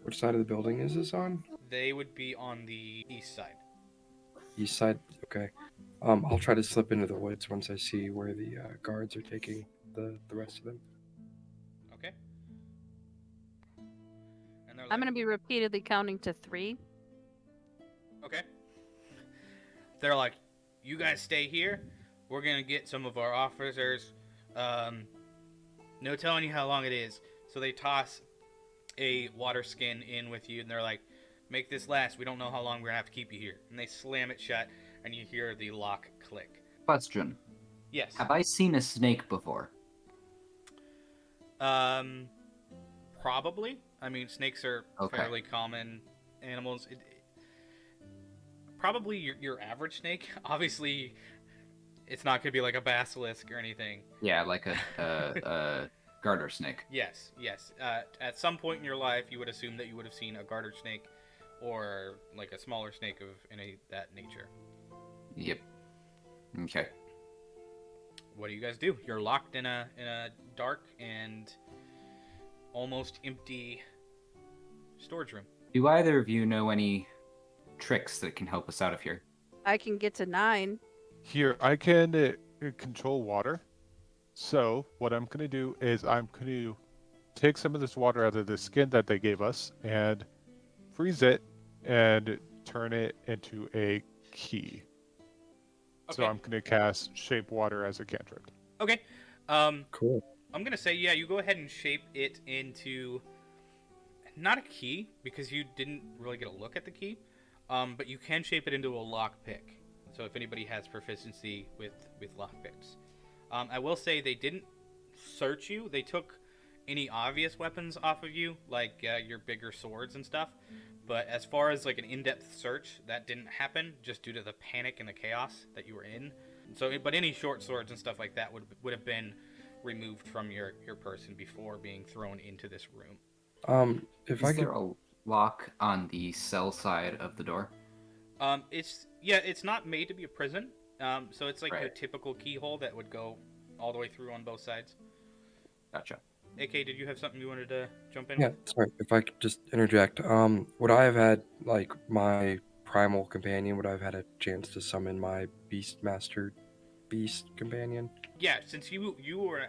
Which side of the building is this on? They would be on the east side. East side? Okay. I'll try to slip into the woods once I see where the guards are taking the rest of them. Okay. And they're I'm like, gonna be repeatedly counting to 3. okay. They're like, you guys stay here. We're gonna get some of our officers. No telling you how long it is. So they toss a water skin in with you, and they're like, make this last. We don't know how long we're gonna have to keep you here. And they slam it shut, and you hear the lock click. Question. Yes. Have I seen a snake before? Probably. I mean, snakes are Okay. fairly common animals. Probably your average snake. Obviously, it's not going to be like a basilisk or anything. Yeah, like a garter snake. Yes. At some point in your life, you would assume that you would have seen a garter snake or like a smaller snake of that nature. Yep. Okay. What do you guys do? You're locked in a dark and almost empty storage room. Do either of you know any tricks that can help us out of here? I can get to 9. Here, I can control water. So what I'm going to do is I'm going to take some of this water out of the skin that they gave us and freeze it and turn it into a key. Okay. So I'm going to cast Shape Water as a cantrip. Okay. Cool. I'm gonna say, yeah, you go ahead and shape it into not a key because you didn't really get a look at the key, but you can shape it into a lockpick. So if anybody has proficiency with lockpicks, I will say they didn't search you. They took any obvious weapons off of you, like your bigger swords and stuff. But as far as like an in-depth search, that didn't happen just due to the panic and the chaos that you were in. So, but any short swords and stuff like that would have been removed from your person before being thrown into this room. If Is I could, there a lock on the cell side of the door? It's not made to be a prison. So it's like your Right. typical keyhole that would go all the way through on both sides. Gotcha. AK, did you have something you wanted to jump in yeah, with? sorry, if I could just interject. Would I have had like my primal companion? Would I have had a chance to summon my Beastmaster beast companion? Yeah, since you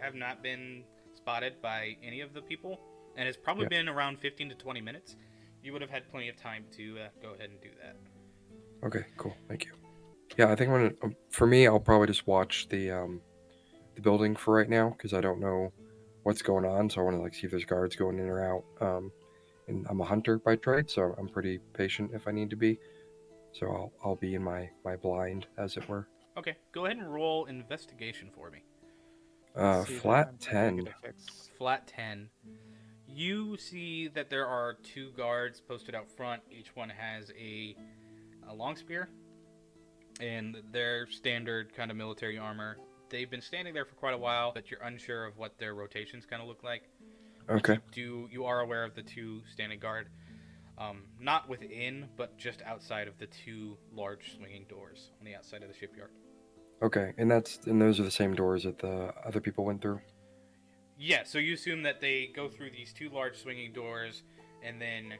have not been spotted by any of the people, and it's probably Yeah. been around 15 to 20 minutes, you would have had plenty of time to go ahead and do that. Okay, cool, thank you. Yeah, I think I'm gonna. For me, I'll probably just watch the building for right now because I don't know what's going on. So I want to like see if there's guards going in or out. And I'm a hunter by trade, so I'm pretty patient if I need to be. So I'll be in my blind, as it were. Okay, go ahead and roll investigation for me. See that Flat I'm 10. negative 6. Flat 10. You see that there are 2 guards posted out front. Each one has a long spear and their standard kind of military armor. They've been standing there for quite a while, but you're unsure of what their rotations kind of look like. Okay. You are aware of the 2 standing guard, not within, but just outside of the 2 large swinging doors on the outside of the shipyard. Okay, and those are the same doors that the other people went through. Yeah, so you assume that they go through these 2 large swinging doors, and then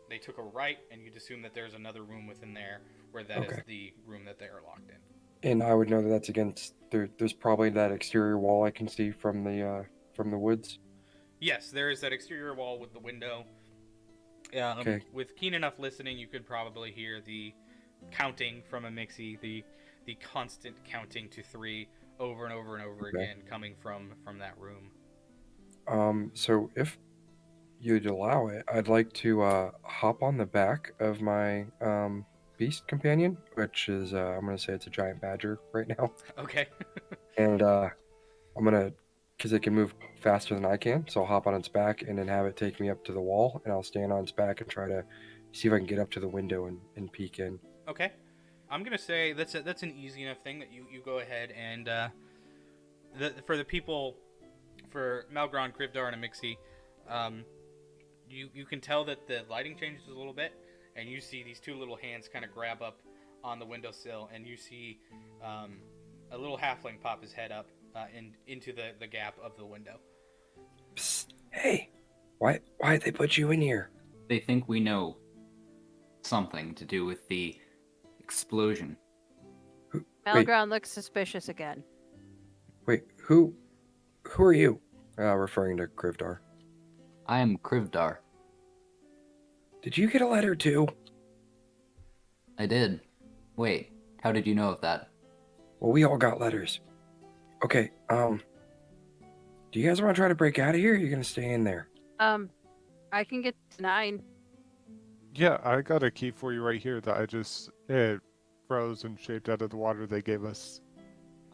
they took a right, and you'd assume that there's another room within there, where that is Okay. the room that they are locked in. And I would know that that's against. There's probably that exterior wall I can see from the woods. Yes, there is that exterior wall with the window. Okay. With keen enough listening, you could probably hear the counting from a mixie, the constant counting to 3 over and over and over Okay. again coming from that room. So if you'd allow it, I'd like to hop on the back of my beast companion, which is I'm gonna say it's a giant badger right now, Okay. and I'm gonna, because it can move faster than I can, so I'll hop on its back and then have it take me up to the wall, and I'll stand on its back and try to see if I can get up to the window and peek in. Okay. I'm gonna say that's an easy enough thing that you go ahead and for the people, for Malgron, Krivdar, and Amixi, you can tell that the lighting changes a little bit, and you see these 2 little hands kind of grab up on the windowsill, and you see a little halfling pop his head up into the gap of the window. Psst, hey, why'd they put you in here? they think we know something to do with the explosion. Wait, Malground looks suspicious again. wait, who are you? Referring to Krivdar. I am Krivdar. Did you get a letter too? I did. Wait, how did you know of that? Well, we all got letters. Okay, do you guys want to try to break out of here, or are you gonna stay in there? I can get to 9. Yeah, I got a key for you right here that I just it froze and shaped out of the water they gave us,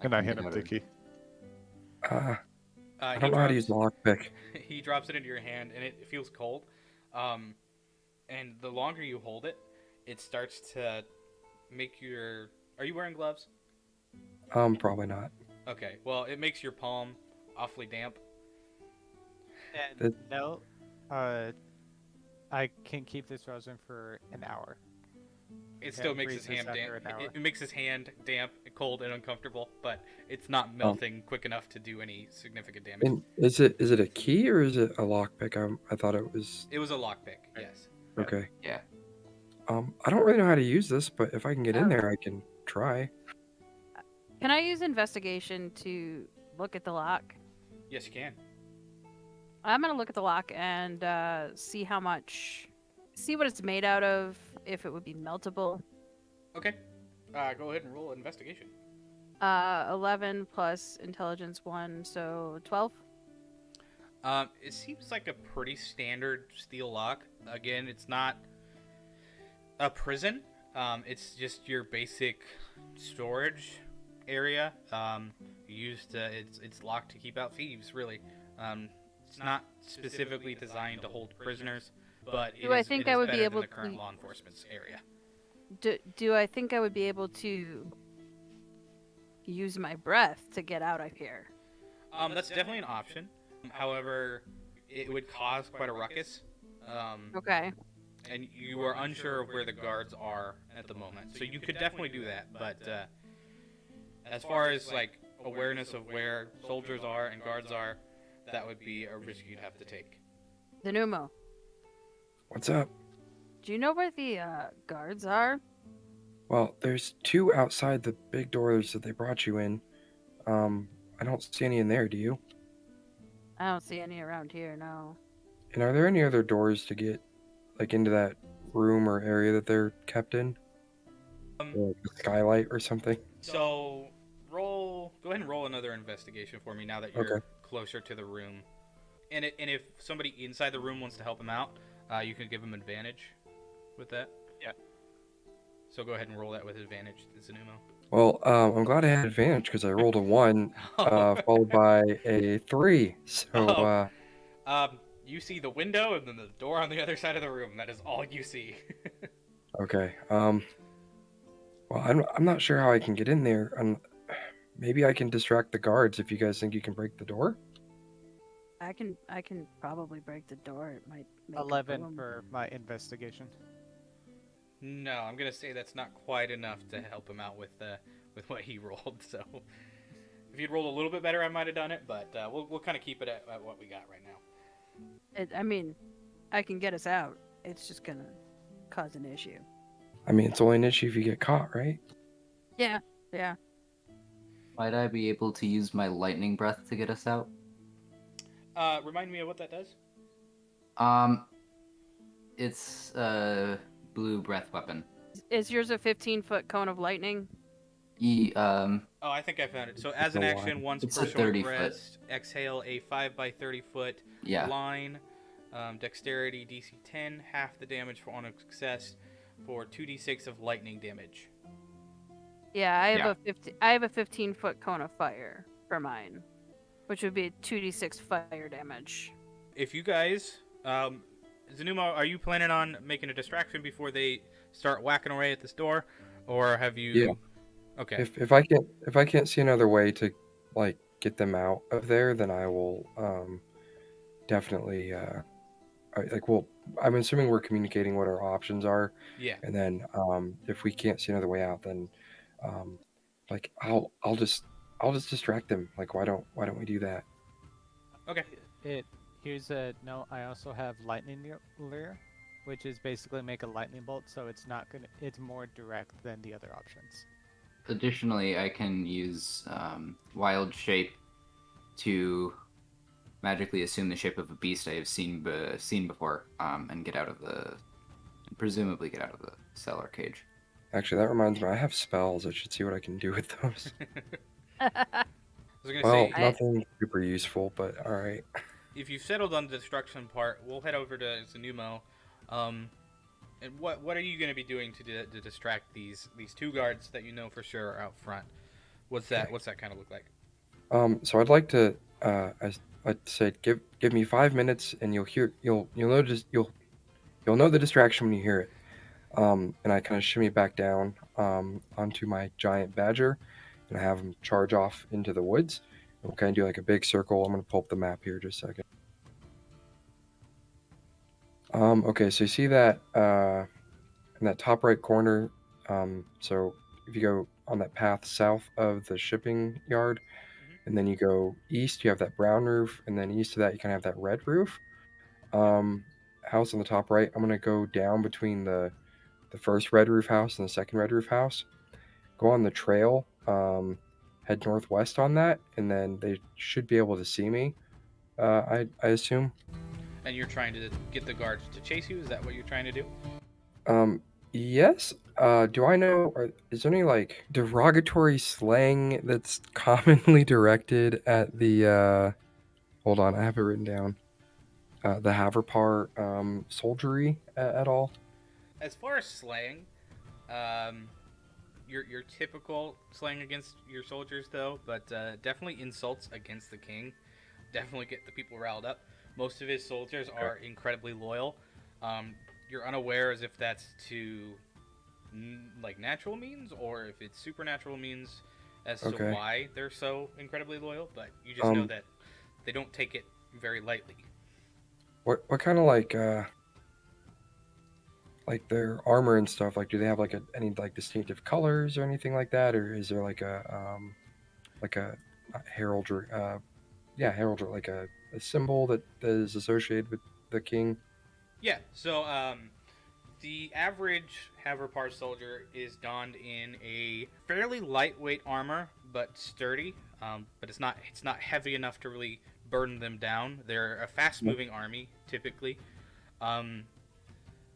and I can hand get him out the of- key. I don't know how to use the lockpick. He drops it into your hand, and it feels cold. And the longer you hold it, it starts to make your... Are you wearing gloves? Probably not. Okay, well, it makes your palm awfully damp. And no, I can keep this frozen for an hour. It still and makes his freeze hand this damp. after an hour. It makes his hand damp, cold, and uncomfortable, but it's not melting quick enough to do any significant damage. And is it a key or is it a lockpick? I thought it was. It was a lockpick, yes. Okay. Yeah. I don't really know how to use this, but if I can get in Oh. there, I can try. Can I use investigation to look at the lock? Yes, you can. I'm gonna look at the lock and see what it's made out of, if it would be meltable. Okay. Go ahead and roll investigation. 11 plus intelligence 1, so 12. It seems like a pretty standard steel lock. Again, it's not a prison. It's just your basic storage area. It's locked to keep out thieves, really. It's not specifically designed to hold prisoners, but Do I think I would be better able than the current to- law enforcement's area. Do I think I would be able to use my breath to get out of here? That's definitely an option. However, it would cause quite a ruckus. Okay. And you are unsure of where the guards are at the moment, so you could definitely do that. But as far as like awareness of where soldiers are and guards are, that would be a risk you'd have to take. The Numo. What's up? Do you know where the guards are? Well, there's 2 outside the big doors that they brought you in. I don't see any in there. Do you? I don't see any around here, no. And are there any other doors to get like into that room or area that they're kept in? Or like a skylight or something? So go ahead and roll another investigation for me now that you're closer to the room. And if somebody inside the room wants to help him out, you can give him advantage with that. Yeah. So go ahead and roll that with advantage, Zanumo. Well, I'm glad I had advantage because I rolled a 1, followed by a 3. So, you see the window and then the door on the other side of the room. That is all you see. okay. Well, I'm not sure how I can get in there. Maybe I can distract the guards if you guys think you can break the door. I can probably break the door. It might make a 11 boom. for my investigation. No, I'm gonna say that's not quite enough to help him out with what he rolled. So if he'd rolled a little bit better, I might have done it. But we'll kind of keep it at what we got right now. I mean, I can get us out. It's just gonna cause an issue. I mean, it's only an issue if you get caught, right? Yeah. Might I be able to use my lightning breath to get us out? Remind me of what that does. It's a blue breath weapon. Is yours a 15-foot cone of lightning? Oh, I think I found it. So as an a action, once It's per a short 30 foot. rest, exhale a 5 by 30 foot Yeah. line. Dexterity DC 10, half the damage on a success for 2d6 of lightning damage. Yeah, I have a 15-foot cone of fire for mine, which would be 2d6 fire damage. If you guys, Zanuma, are you planning on making a distraction before they start whacking away at this door, or have you? Yeah. Okay. If I can't see another way to like get them out of there, then I will definitely I'm assuming we're communicating what our options are, Yeah. and then if we can't see another way out, then I'll just distract them. Like why don't we do that? Okay. Here's a note. I also have lightning lure. which is basically make a lightning bolt, so it's more direct than the other options. Additionally, I can use Wild Shape to magically assume the shape of a beast I have seen before, and presumably get out of the cell or cage. Actually, that reminds me, I have spells. I should see what I can do with those. I was gonna Well, say, nothing super useful, but all right. if you've settled on the destruction part, we'll head over to Zanumo. And what are you going to be doing to distract these two guards that you know for sure are out front? What's that kind of look like? So I'd like to, I'd say, give me 5 minutes, and you'll know the distraction when you hear it. And I kind of shimmy back down onto my giant badger, and I have him charge off into the woods. And we'll kind of do like a big circle. I'm gonna pull up the map here just a second. Okay, so you see that in that top right corner. So if you go on that path south of the shipping yard, and then you go east, you have that brown roof, and then east of that, you kind of have that red roof. House on the top right. I'm gonna go down between the first red roof house and the second red roof house. Go on the trail, head northwest on that, and then they should be able to see me. I assume. And you're trying to get the guards to chase you? Is that what you're trying to do? Yes. Do I know? Is there any like derogatory slang that's commonly directed at the? Hold on, I have it written down. The Haverpar soldiery at all? As far as slang, your typical slang against your soldiers, though, but definitely insults against the king. Definitely get the people riled up. Most of his soldiers are incredibly loyal. You're unaware as if that's to like natural means or if it's supernatural means as to why they're so incredibly loyal. But you just know that they don't take it very lightly. What kind of like their armor and stuff? Like, do they have like any like distinctive colors or anything like that, or is there like a not heraldry? Heraldry, like a symbol that is associated with the king. Yeah. So the average Haverpar soldier is donned in a fairly lightweight armor, but sturdy. But it's not heavy enough to really burden them down. They're a fast-moving army, typically.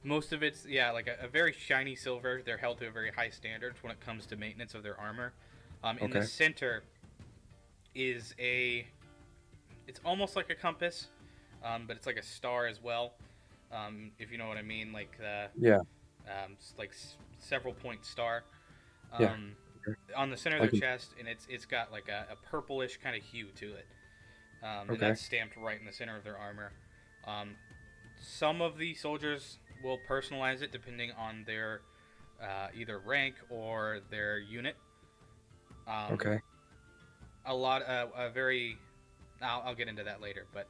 Most of it's like a very shiny silver. They're held to a very high standard when it comes to maintenance of their armor. In the center is it's almost like a compass, but it's like a star as well. If you know what I mean, like like several point star. On the center of their chest, and it's got like a purplish kind of hue to it. And that's stamped right in the center of their armor. Some of the soldiers will personalize it depending on their either rank or their unit. A lot I'll get into that later, but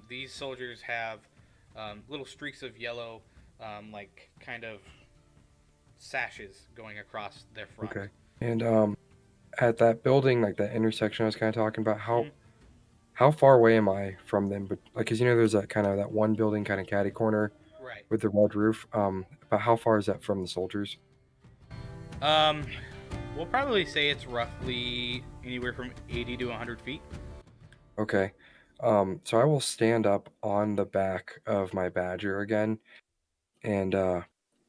these soldiers have little streaks of yellow, like kind of sashes going across their front. Okay. And at that building, like that intersection I was kind of talking about, how far away am I from them? But like, cause there's that one building kind of catty corner, right, with the red roof. But how far is that from the soldiers? We'll probably say it's roughly anywhere from 80 to 100 feet. Okay. So I will stand up on the back of my badger again, and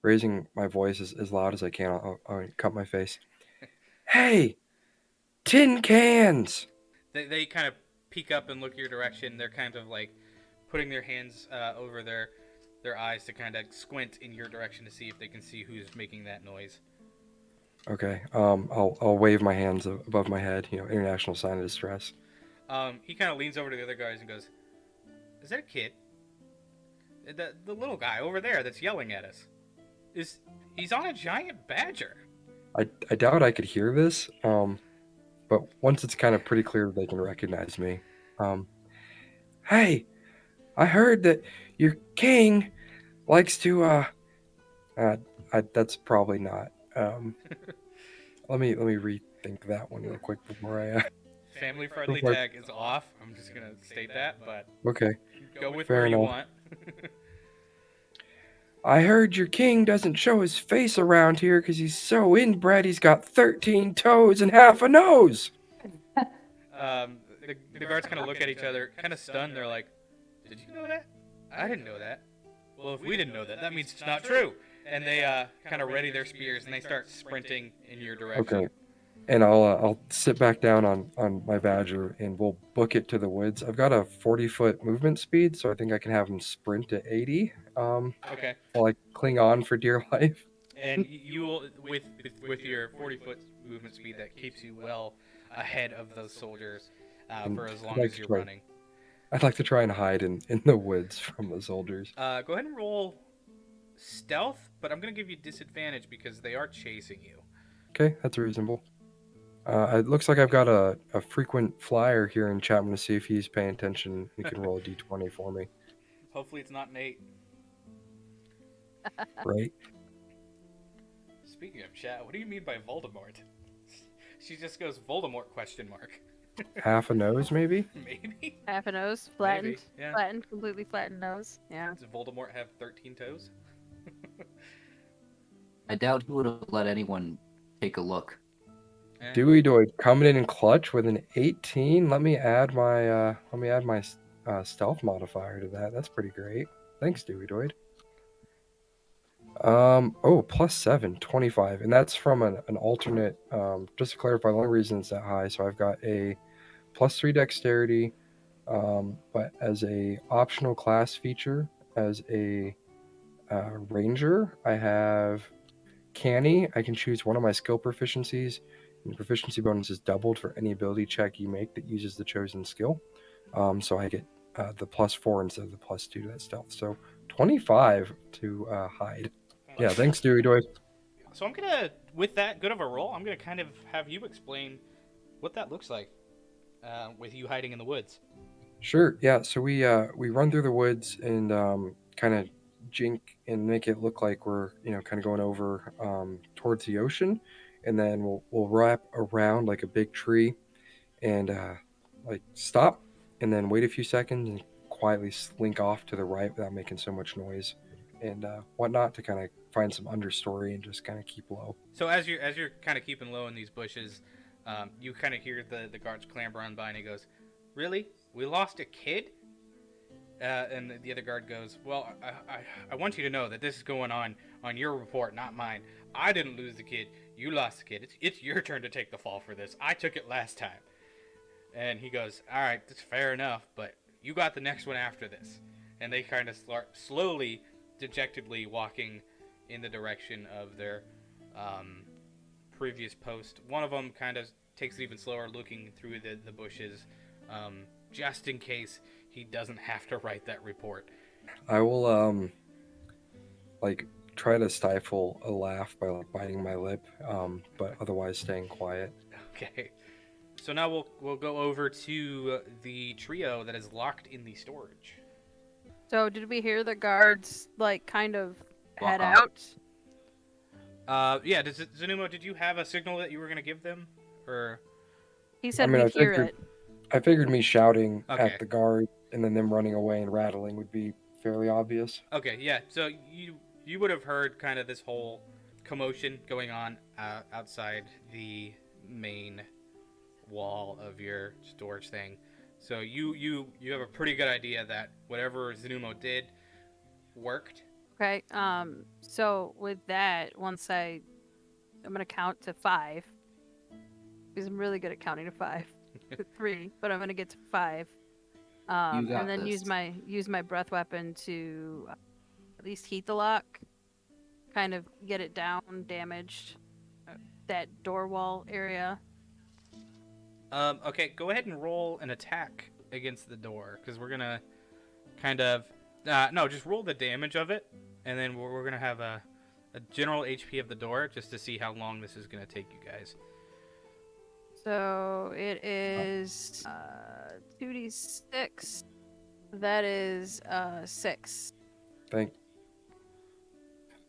raising my voice as loud as I can. I'll cut my face. Hey, tin cans! They kind of peek up and look your direction. They're kind of like putting their hands over their eyes to kind of squint in your direction to see if they can see who's making that noise. Okay. I'll wave my hands above my head. International sign of distress. He kind of leans over to the other guys and goes, "Is that a kid? The little guy over there that's yelling at us. He's on a giant badger." I doubt I could hear this. But once it's kind of pretty clear they can recognize me. Hey, I heard that your king likes to that's probably not. Let me rethink that one real quick before I Family friendly tag is off. I'm just gonna state that, but okay. go with Fair where enough. you want. I heard your king doesn't show his face around here because he's so inbred he's got 13 toes and half a nose. The guards kind of look at each other, kind of stunned. They're like, "Did you know that? I didn't know that. Well, if we didn't know that, that means it's not true." And they kind of ready their spears and they start sprinting in your direction. Okay. And I'll sit back down on my badger and we'll book it to the woods. I've got a 40-foot movement speed, so I think I can have him sprint to 80. Okay. While I cling on for dear life. And you will, with your 40-foot movement speed, that keeps you well ahead of those soldiers for as long as you're running. I'd like to try and hide in the woods from the soldiers. Go ahead and roll stealth, but I'm going to give you disadvantage because they are chasing you. Okay, that's reasonable. It looks like I've got a frequent flyer here in chat. I'm going to see if he's paying attention. He can roll a d20 for me. Hopefully it's not an 8. Right? Speaking of chat, what do you mean by Voldemort? She just goes, Voldemort, ? Half a nose, maybe? Maybe? Half a nose, flattened. Maybe, yeah. Flattened, completely flattened nose. Yeah. Does Voldemort have 13 toes? I doubt he would have let anyone take a look. Dewey Doid coming in clutch with an 18. Let me add my stealth modifier to that. That's pretty great. Thanks, Dewey Doid. +7, 25, and that's from an alternate. Just to clarify, the only reason it's that high, so I've got a +3 dexterity, but as a optional class feature, as a ranger, I have canny. I can choose one of my skill proficiencies, and the proficiency bonus is doubled for any ability check you make that uses the chosen skill. So I get the +4 instead of the +2 to that stealth. So 25 to hide. Yeah, thanks, Dewey Doid. So I'm gonna, with that good of a roll, I'm gonna kind of have you explain what that looks like with you hiding in the woods. Sure. Yeah. So we run through the woods and kind of jink and make it look like we're kind of going over towards the ocean, and then we'll wrap around like a big tree and like stop and then wait a few seconds and quietly slink off to the right without making so much noise and whatnot to kind of find some understory and just kind of keep low. So as you're kind of keeping low in these bushes, you kind of hear the guards clamber on by, and he goes, "Really? We lost a kid?" And the other guard goes, "Well, I want you to know that this is going on your report, not mine. I didn't lose the kid. You lost the kid. It's your turn to take the fall for this. I took it last time." And he goes, "All right, that's fair enough, but you got the next one after this." And they kind of start slowly, dejectedly walking in the direction of their previous post. One of them kind of takes it even slower, looking through the bushes, just in case he doesn't have to write that report. I will try to stifle a laugh by biting my lip, but otherwise staying quiet. Okay. So now we'll go over to the trio that is locked in the storage. So did we hear the guards kind of head Walk out? Yeah. Zanumo, did you have a signal that you were gonna give them, or? He said we'd hear it. I figured me shouting Okay. at the guard and then them running away and rattling would be fairly obvious. Okay, yeah. So you would have heard kind of this whole commotion going on outside the main wall of your storage thing. So you have a pretty good idea that whatever Zanumo did worked. Okay. So with that, I'm gonna count to 5 because I'm really good at counting to 5. 3, but I'm gonna get to 5. And then use my breath weapon to at least heat the lock, kind of get it down, damaged that door wall area. Okay, go ahead and roll an attack against the door, because we're gonna kind of no, just roll the damage of it, and then we're gonna have a general HP of the door just to see how long this is gonna take you guys. So it is 2d6. That is 6. Thank.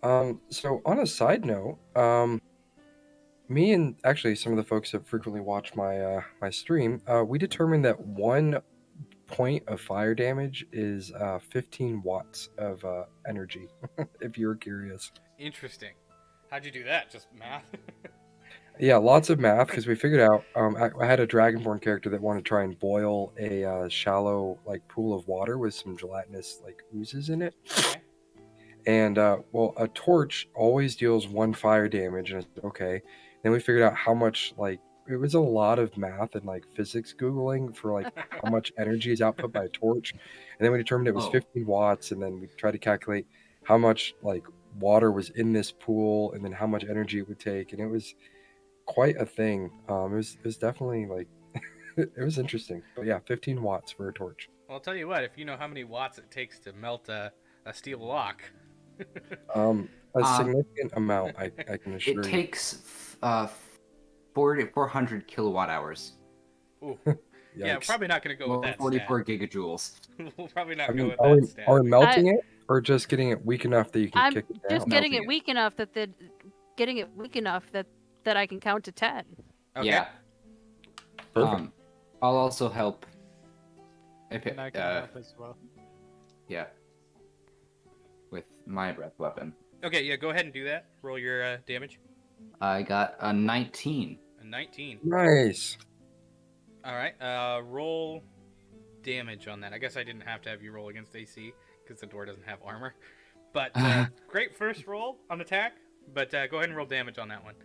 So on a side note, me and actually some of the folks that frequently watch my my stream, we determined that one point of fire damage is 15 watts of energy, if you're curious. Interesting. How'd you do that? Just math? Yeah, lots of math because we figured out. I had a Dragonborn character that wanted to try and boil a shallow like pool of water with some gelatinous like oozes in it. Okay. And well, a torch always deals 1 fire damage, and it's okay. Then we figured out how much like it was a lot of math and like physics googling for like how much energy is output by a torch, and then we determined it was Oh. 15 watts, and then we tried to calculate how much like water was in this pool, and then how much energy it would take, and it was quite a thing. It was definitely like it was interesting, but yeah, 15 watts for a torch. Well, I'll tell you what. If you know how many watts it takes to melt a steel lock. A Um, significant amount, I can assure It you. takes 400 kilowatt hours. Ooh. Yeah, Yikes. probably not going to go with that 44 gigajoules. stat. We'll probably I not go mean, with are that we, stat. are we melting it or just getting it weak enough that you can I'm kick it just down? getting Melting it it. weak enough that I can count to 10. Okay. Yeah. Perfect. I'll also help. And I can help as well. Yeah. With my breath weapon. Okay, yeah, go ahead and do that. Roll your damage. I got a 19. A 19. Nice. All right. Roll damage on that. I guess I didn't have to have you roll against AC because the door doesn't have armor. But great first roll on attack. But go ahead and roll damage on that one.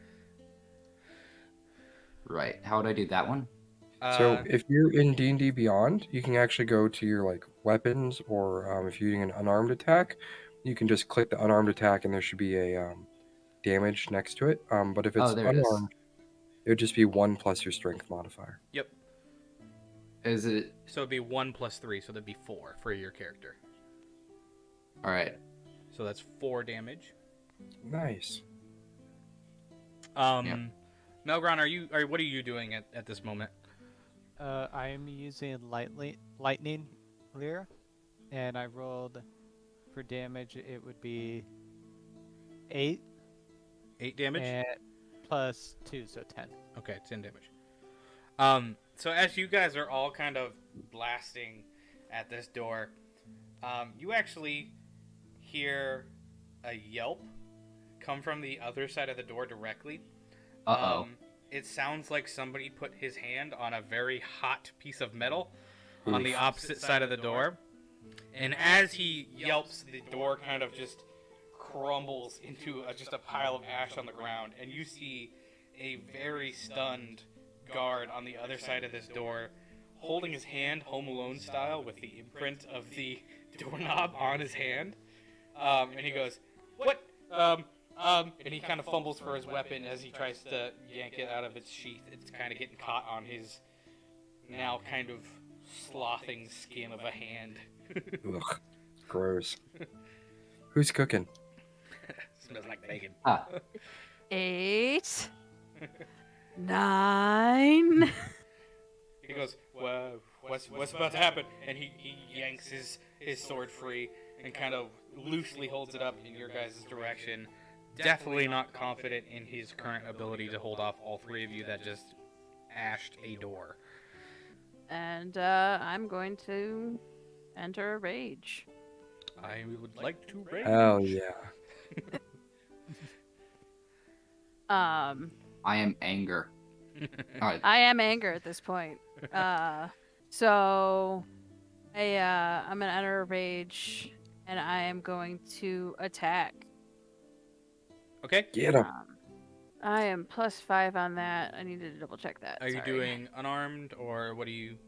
Right. How would I do that one? So if you're in D&D Beyond, you can actually go to your like weapons, or if you're using an unarmed attack, you can just click the unarmed attack, and there should be a damage next to it. But if it's There it is. unarmed, it would just be 1 plus your strength modifier. Yep. Is it? So it'd be 1 plus 3, so that'd be 4 for your character. All right. So that's 4 damage. Nice. Melgron, what are you doing at this moment? I am using lightning leer, and I rolled for damage. It would be 8 8 damage? and plus 2, so 10. Okay, 10 damage. So as you guys are all kind of blasting at this door, you actually hear a yelp come from the other side of the door directly. Uh-oh. It sounds like somebody put his hand on a very hot piece of metal on the opposite side of the door. And as he yelps, the door kind of just crumbles into just a pile of ash on the ground. And you see a very stunned guard on the other side of this door holding his hand Home Alone style with the imprint of the doorknob on his hand. And he goes, "What? And he kind of fumbles for his weapon as he tries to yank it out of its sheath. It's kind of getting caught on his now kind of slothing skin of a hand. Ugh, gross. Who's cooking? Smells like bacon. 8, 9. He goes, "Whoa, what's about to happen?" And he yanks his sword free and kind of loosely holds it up in your guys' direction. Definitely not confident in his current ability to hold off all 3 of you that just ashed a door. And I'm going to enter a rage. I would like to rage. Oh yeah. I am anger. Alright. I am anger at this point. So I'm gonna enter a rage, and I am going to attack. Okay. Get him. I am +5 on that. I need to double check that. Are you sorry. doing unarmed, or what are you?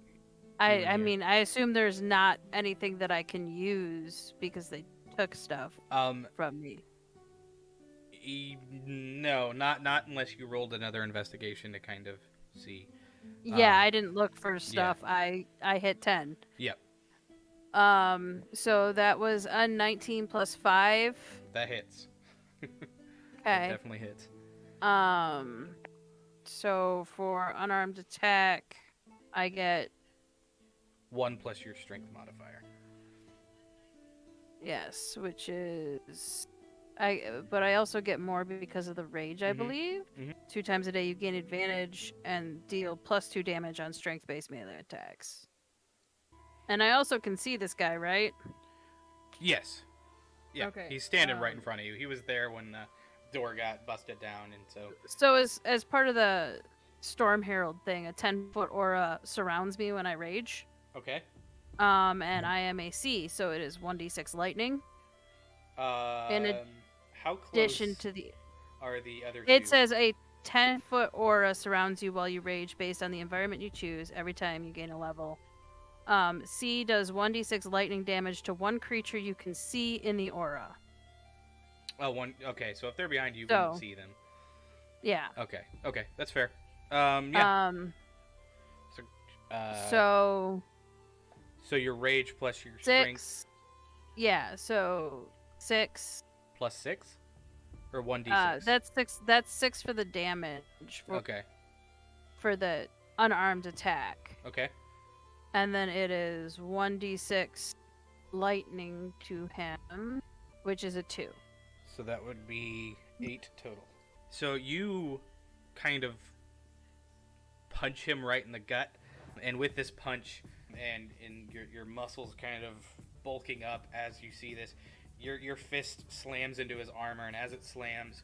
I here? mean, I assume there's not anything that I can use because they took stuff from me. No, not unless you rolled another investigation to kind of see. Yeah, I didn't look for stuff. I hit 10. Yep. So that was a 19 + 5. That hits. Okay. That definitely hits. So for unarmed attack, I get 1 plus your strength modifier. yes, which is but I also get more because of the rage, I believe. 2 times a day you gain advantage and deal +2 damage on strength-based melee attacks. And I also can see this guy, right? Yes. Yeah. Okay, He's standing right in front of you. He was there when the door got busted down, and so. So as part of the Storm Herald thing, a 10-foot aura surrounds me when I rage. Okay. And I am a C, so it is 1d6 lightning. In How close addition to the, are the other it two? says a 10-foot aura surrounds you while you rage based on the environment you choose every time you gain a level. C does 1d6 lightning damage to one creature you can see in the aura. Oh, one. Okay, so if they're behind you, you So- wouldn't see them. Yeah. Okay, that's fair. Yeah. So So your rage plus your 6. strength Yeah, so 6. plus 6, or 1d6. That's 6. That's 6 for the damage Okay. for the unarmed attack. Okay. And then it is 1d6 lightning to him, which is a 2. So that would be 8 total. So you kind of punch him right in the gut, and with this punch and in your muscles kind of bulking up as you see this, your fist slams into his armor, and as it slams,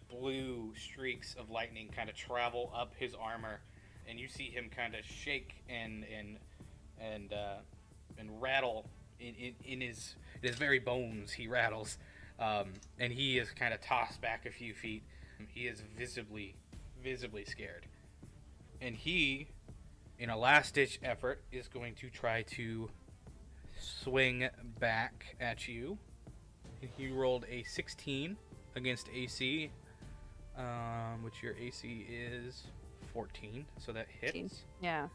blue streaks of lightning kind of travel up his armor, and you see him kind of shake and rattle in his very bones. He rattles, and he is kind of tossed back a few feet. He is visibly scared, and he, in a last-ditch effort, is going to try to swing back at you. He rolled a 16 against AC, which your AC is 14, so that hits. 14. Yeah.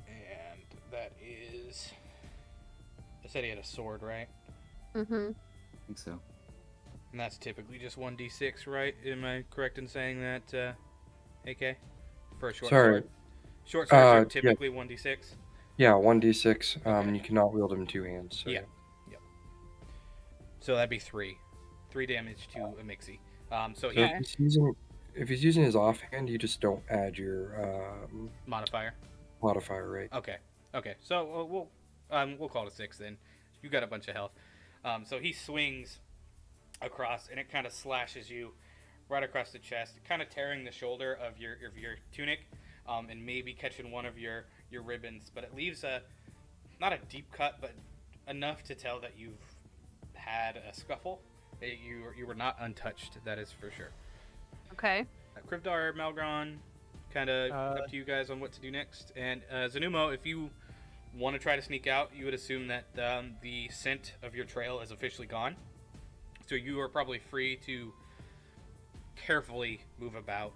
And that is... I said he had a sword, right? Mm-hmm. I think so. And that's typically just 1d6, right? Am I correct in saying that, AK? For a short Sorry. sword? Short swords are yeah. typically 1d6? Yeah, 1d6. Okay. You cannot wield them in two hands. So Yeah. So that'd be 3. 3 damage to a Mixie. So So he... if he's using his offhand, you just don't add your Modifier? modifier, right? Okay. So we'll call it a 6 then. You got a bunch of health. So he swings across, and it kind of slashes you right across the chest, kind of tearing the shoulder of your tunic, and maybe catching one of your ribbons. But it leaves not a deep cut, but enough to tell that you've had a scuffle. You were not untouched, that is for sure. Okay. Krivdar, Malgron, kind of up to you guys on what to do next. And Zanumo, if you want to try to sneak out, you would assume that the scent of your trail is officially gone. So you are probably free to carefully move about.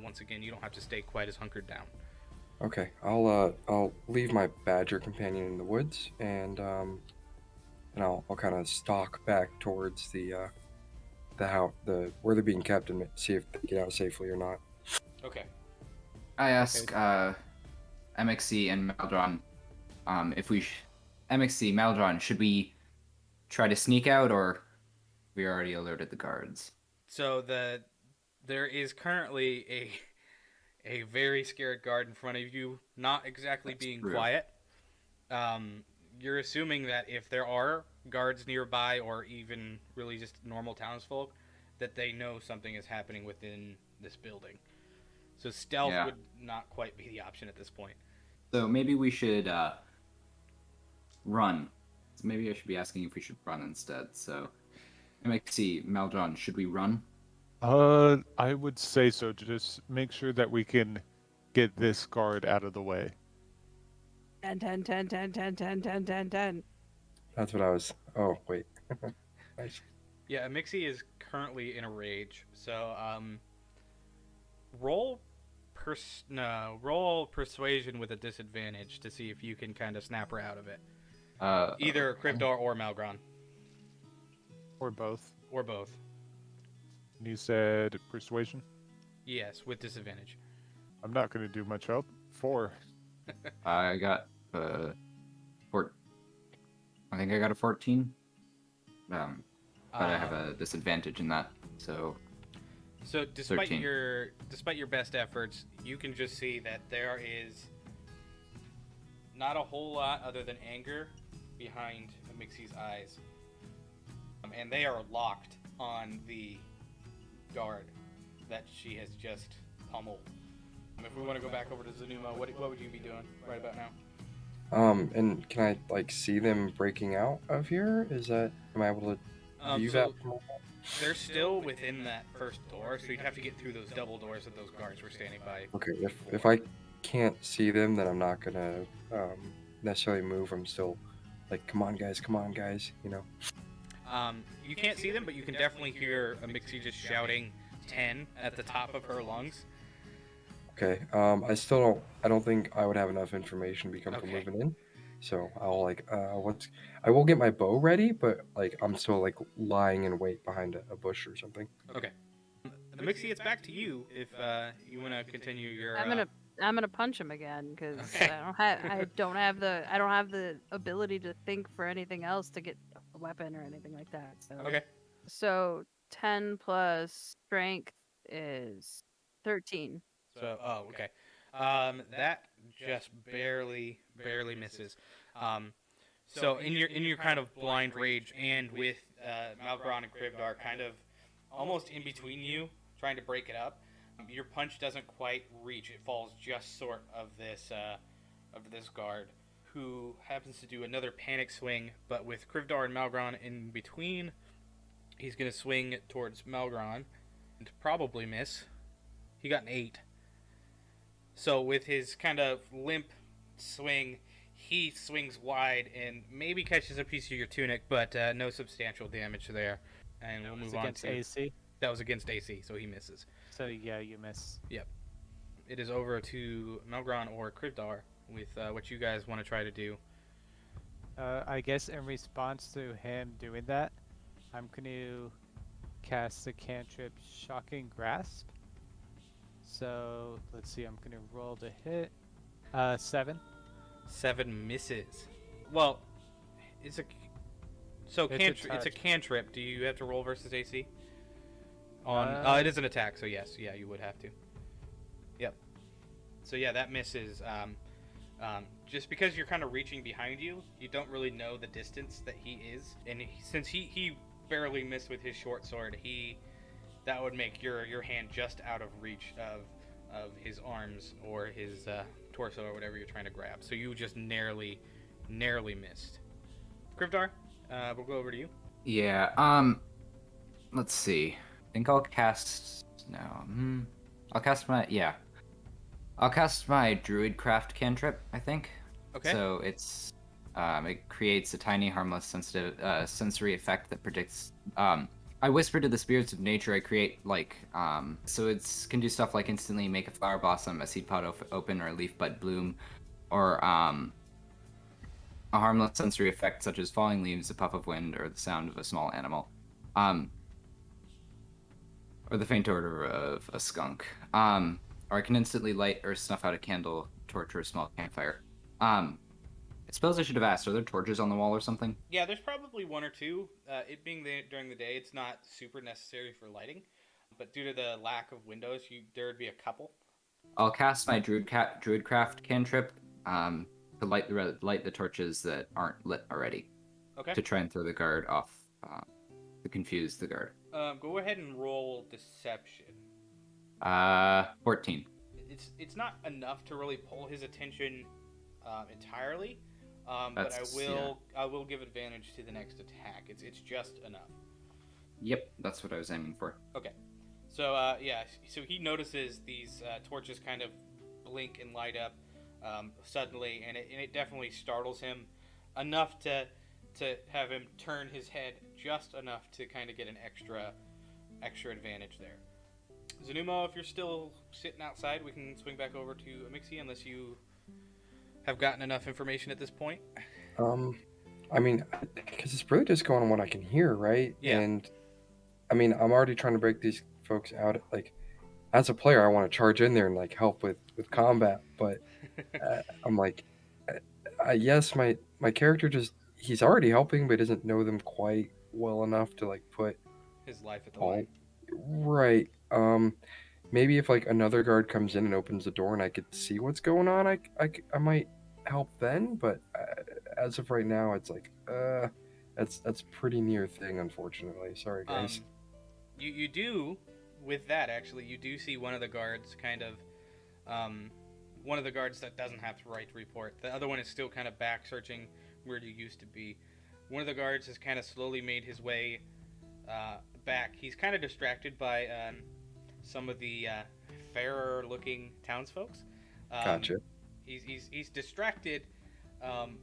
Once again, you don't have to stay quite as hunkered down. Okay, I'll leave my badger companion in the woods, and I'll kind of stalk back towards the house, where they're being kept, and see if they get out safely or not. Okay. I ask MXC and Maldron if we MXC Maldron, should we try to sneak out, or we already alerted the guards? So there is currently a very scared guard in front of you, not exactly That's being true. quiet. You're assuming that if there are guards nearby, or even really just normal townsfolk, that they know something is happening within this building. So stealth Yeah. would not quite be the option at this point. So maybe we should run. So maybe I should be asking if we should run instead. So MXC Maldron, should we run? I would say so. To just make sure that we can get this guard out of the way. 10. That's what I was. Oh wait. Nice. Yeah, Mixie is currently in a rage. So roll persuasion with a disadvantage to see if you can kind of snap her out of it. Either Krivdar or Malgron. Or both. Or both. And you said persuasion? Yes, with disadvantage. I'm not going to do much help. 4. I got I think I got a 14. But I have a disadvantage in that. So despite 13. your best efforts, you can just see that there is not a whole lot other than anger behind Mixie's eyes. And they are locked on the guard that she has just pummeled. If we want to go back over to Zanuma, what would you be doing right about now? And can I like see them breaking out of here? Am I able to view that? They're still within that first door, so you'd have to get through those double doors that those guards were standing by. Okay, if I can't see them, then I'm not gonna necessarily move. I'm still like, come on guys, you know. You can't see them, but you can definitely hear a Mixie just shouting 10 at the top of her lungs. Okay, I don't think I would have enough information to be comfortable moving in. So I'll like, I will get my bow ready, but like I'm still like lying in wait behind a bush or something. Okay. The Mixie, it's back to you if you want to continue your. I'm gonna punch him again because Okay. I don't have the ability to think for anything else to get a weapon or anything like that. So. Okay. So 10 plus strength is 13. So, okay. That just barely misses. So in your kind of blind rage, and with Malgron and Krivdar kind of almost in between you, trying to break it up, your punch doesn't quite reach. It falls just short of this guard, who happens to do another panic swing, but with Krivdar and Malgron in between, he's going to swing towards Malgron and probably miss. He got an 8. So with his kind of limp swing, he swings wide and maybe catches a piece of your tunic, but no substantial damage there. And we'll move on to AC. That was against AC, so he misses. So yeah, you miss. Yep. It is over to Malgron or Krivdar with what you guys want to try to do. I guess in response to him doing that, I'm going to cast the cantrip Shocking Grasp. So let's see, I'm gonna roll to hit. 7. 7 misses. Well, it's a cantrip. Do you have to roll versus AC? It is an attack, so yes, yeah, you would have to. Yep. So yeah, that misses. Just because you're kind of reaching behind you, you don't really know the distance that he is, and since he barely missed with his short sword, that would make your hand just out of reach of his arms or his torso or whatever you're trying to grab. So you just narrowly missed. Krivdar, we'll go over to you. Yeah. Let's see. I think I'll cast now. I'll cast my Druidcraft cantrip, I think. Okay. So it's it creates a tiny, harmless, sensitive sensory effect that predicts. I whisper to the spirits of nature. I create so it can do stuff like instantly make a flower blossom, a seed pod open, or a leaf bud bloom, or a harmless sensory effect such as falling leaves, a puff of wind, or the sound of a small animal, or the faint odor of a skunk. Or I can instantly light or snuff out a candle, torch, or a small campfire. I suppose I should have asked, are there torches on the wall or something? Yeah, there's probably one or two. It being during the day, it's not super necessary for lighting, but due to the lack of windows, there would be a couple. I'll cast my Druidcraft cantrip to light the torches that aren't lit already. Okay. To try and throw the guard off, to confuse the guard. Go ahead and roll deception. 14. It's not enough to really pull his attention entirely. But I will give advantage to the next attack. It's just enough. Yep, that's what I was aiming for. Okay, so so he notices these torches kind of blink and light up suddenly, and it definitely startles him enough to have him turn his head just enough to kind of get an extra advantage there. Zanumo, if you're still sitting outside, we can swing back over to Amixie unless you have gotten enough information at this point. I mean, because it's really just going on what I can hear, right? Yeah. And I mean, I'm already trying to break these folks out. Like, as a player, I want to charge in there and like help with combat, but I'm like, yes, my character he's already helping, but doesn't know them quite well enough to like put his life at the line. Right. Maybe if like another guard comes in and opens the door and I could see what's going on, I might help then, but as of right now, it's like that's pretty near thing, unfortunately. Sorry, guys. You do, with that actually, you do see one of the guards kind of, one of the guards that doesn't have the right to report. The other one is still kind of back searching where you used to be. One of the guards has kind of slowly made his way back. He's kind of distracted by some of the fairer-looking townsfolk. Gotcha. He's distracted on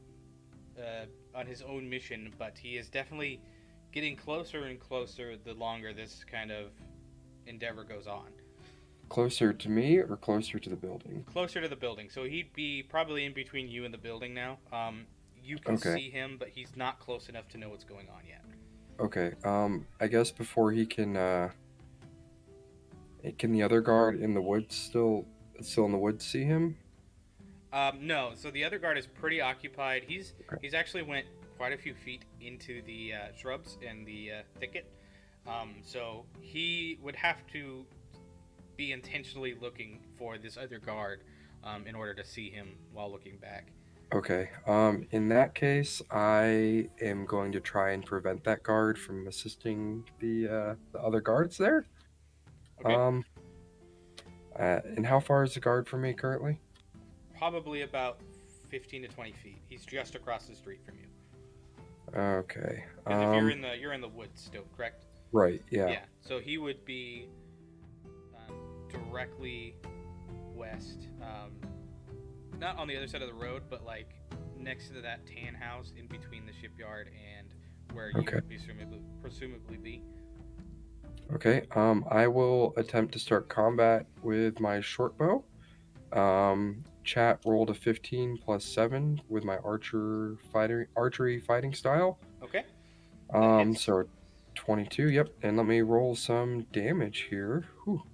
his own mission, but he is definitely getting closer and closer the longer this kind of endeavor goes on. Closer to me or closer to the building? Closer to the building, so he'd be probably in between you and the building now. You can see him, but he's not close enough to know what's going on yet. Okay. I guess before he can the other guard in the woods still in the woods see him? No. So the other guard is pretty occupied. He's actually went quite a few feet into the shrubs and the thicket. So he would have to be intentionally looking for this other guard in order to see him while looking back. Okay. In that case, I am going to try and prevent that guard from assisting the other guards there. Okay. And how far is the guard from me currently? Probably about 15 to 20 feet. He's just across the street from you. Okay. Because if you're in the woods still, correct? Right. Yeah. Yeah. So he would be directly west, not on the other side of the road, but like next to that tan house in between the shipyard and where you would presumably be. Okay. I will attempt to start combat with my short bow. Chat rolled a 15 plus 7 with my archery fighting style. Okay. So 22. Yep. And let me roll some damage here. Whew.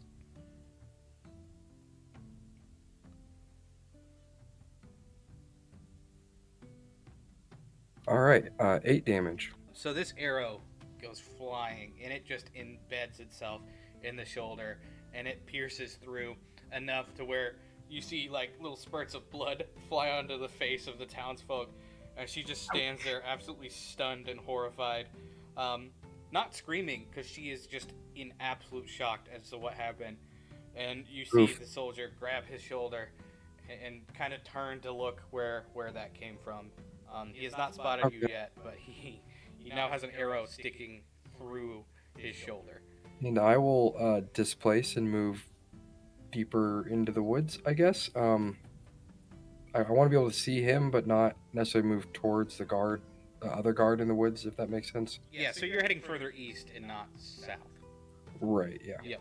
All right. 8 damage. So this arrow goes flying, and it just embeds itself in the shoulder, and it pierces through enough to where you see like little spurts of blood fly onto the face of the townsfolk, and she just stands there absolutely stunned and horrified, not screaming because she is just in absolute shock as to what happened. And you see the soldier grab his shoulder and kind of turn to look where that came from. He has not spotted you yet, but he now has an arrow sticking through his shoulder. And I will displace and move deeper into the woods, I guess. I want to be able to see him, but not necessarily move towards the other guard in the woods, if that makes sense. Yeah, so you're heading further east and not south. Right, yeah. Yep.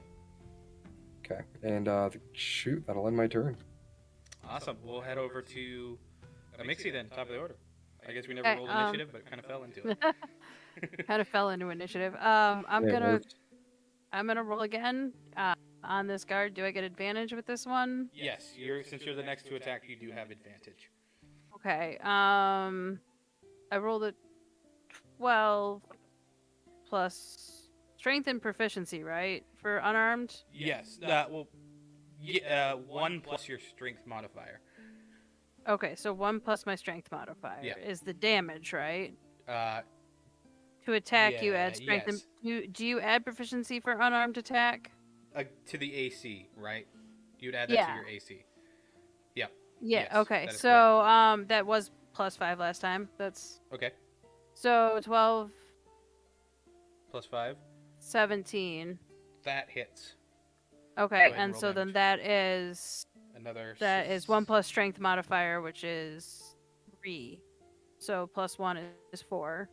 Okay, and shoot, that'll end my turn. Awesome. We'll head over to Mixie then, top of the order. I guess we never rolled initiative, but kind of fell into it. Kind of fell into initiative. I'm gonna roll again on this guard. Do I get advantage with this one? Yes, since you're the next to attack, you do have advantage. Okay. I rolled a 12 plus strength and proficiency, right? For unarmed? Yes. 1 plus your strength modifier. Okay, so 1 plus my strength modifier is the damage, right? To attack, you add strength. Yes. Do you add proficiency for unarmed attack? To the AC, right? You'd add that to your AC. Yep. Yeah. Yes, okay. So that was +5 last time. That's okay. So 12 plus 5. 17. That hits. Okay, and so then that is another. That is 1 plus strength modifier, which is 3. So +1 is 4.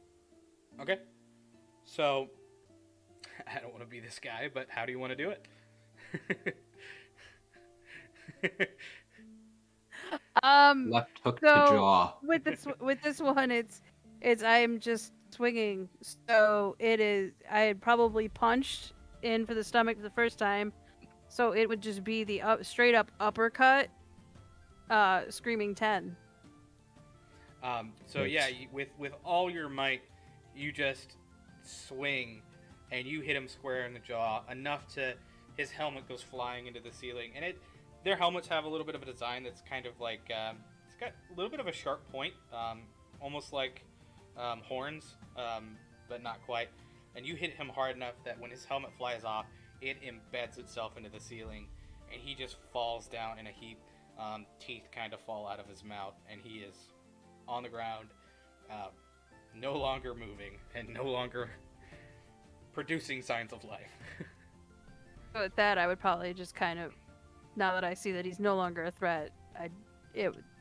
Okay. So I don't want to be this guy, but how do you want to do it? Left hook to jaw. With this one, it's I'm just swinging. So it is. I had probably punched in for the stomach the first time, so it would just be the straight up uppercut, screaming 10. So yeah, with all your might, you just swing, and you hit him square in the jaw enough to his helmet goes flying into the ceiling. And their helmets have a little bit of a design that's kind of like it's got a little bit of a sharp point, almost like horns, but not quite. And you hit him hard enough that when his helmet flies off, it embeds itself into the ceiling, and he just falls down in a heap. Teeth kind of fall out of his mouth, and he is on the ground, no longer moving, and no longer producing signs of life. So with that, I would probably just kind of, now that I see that he's no longer a threat,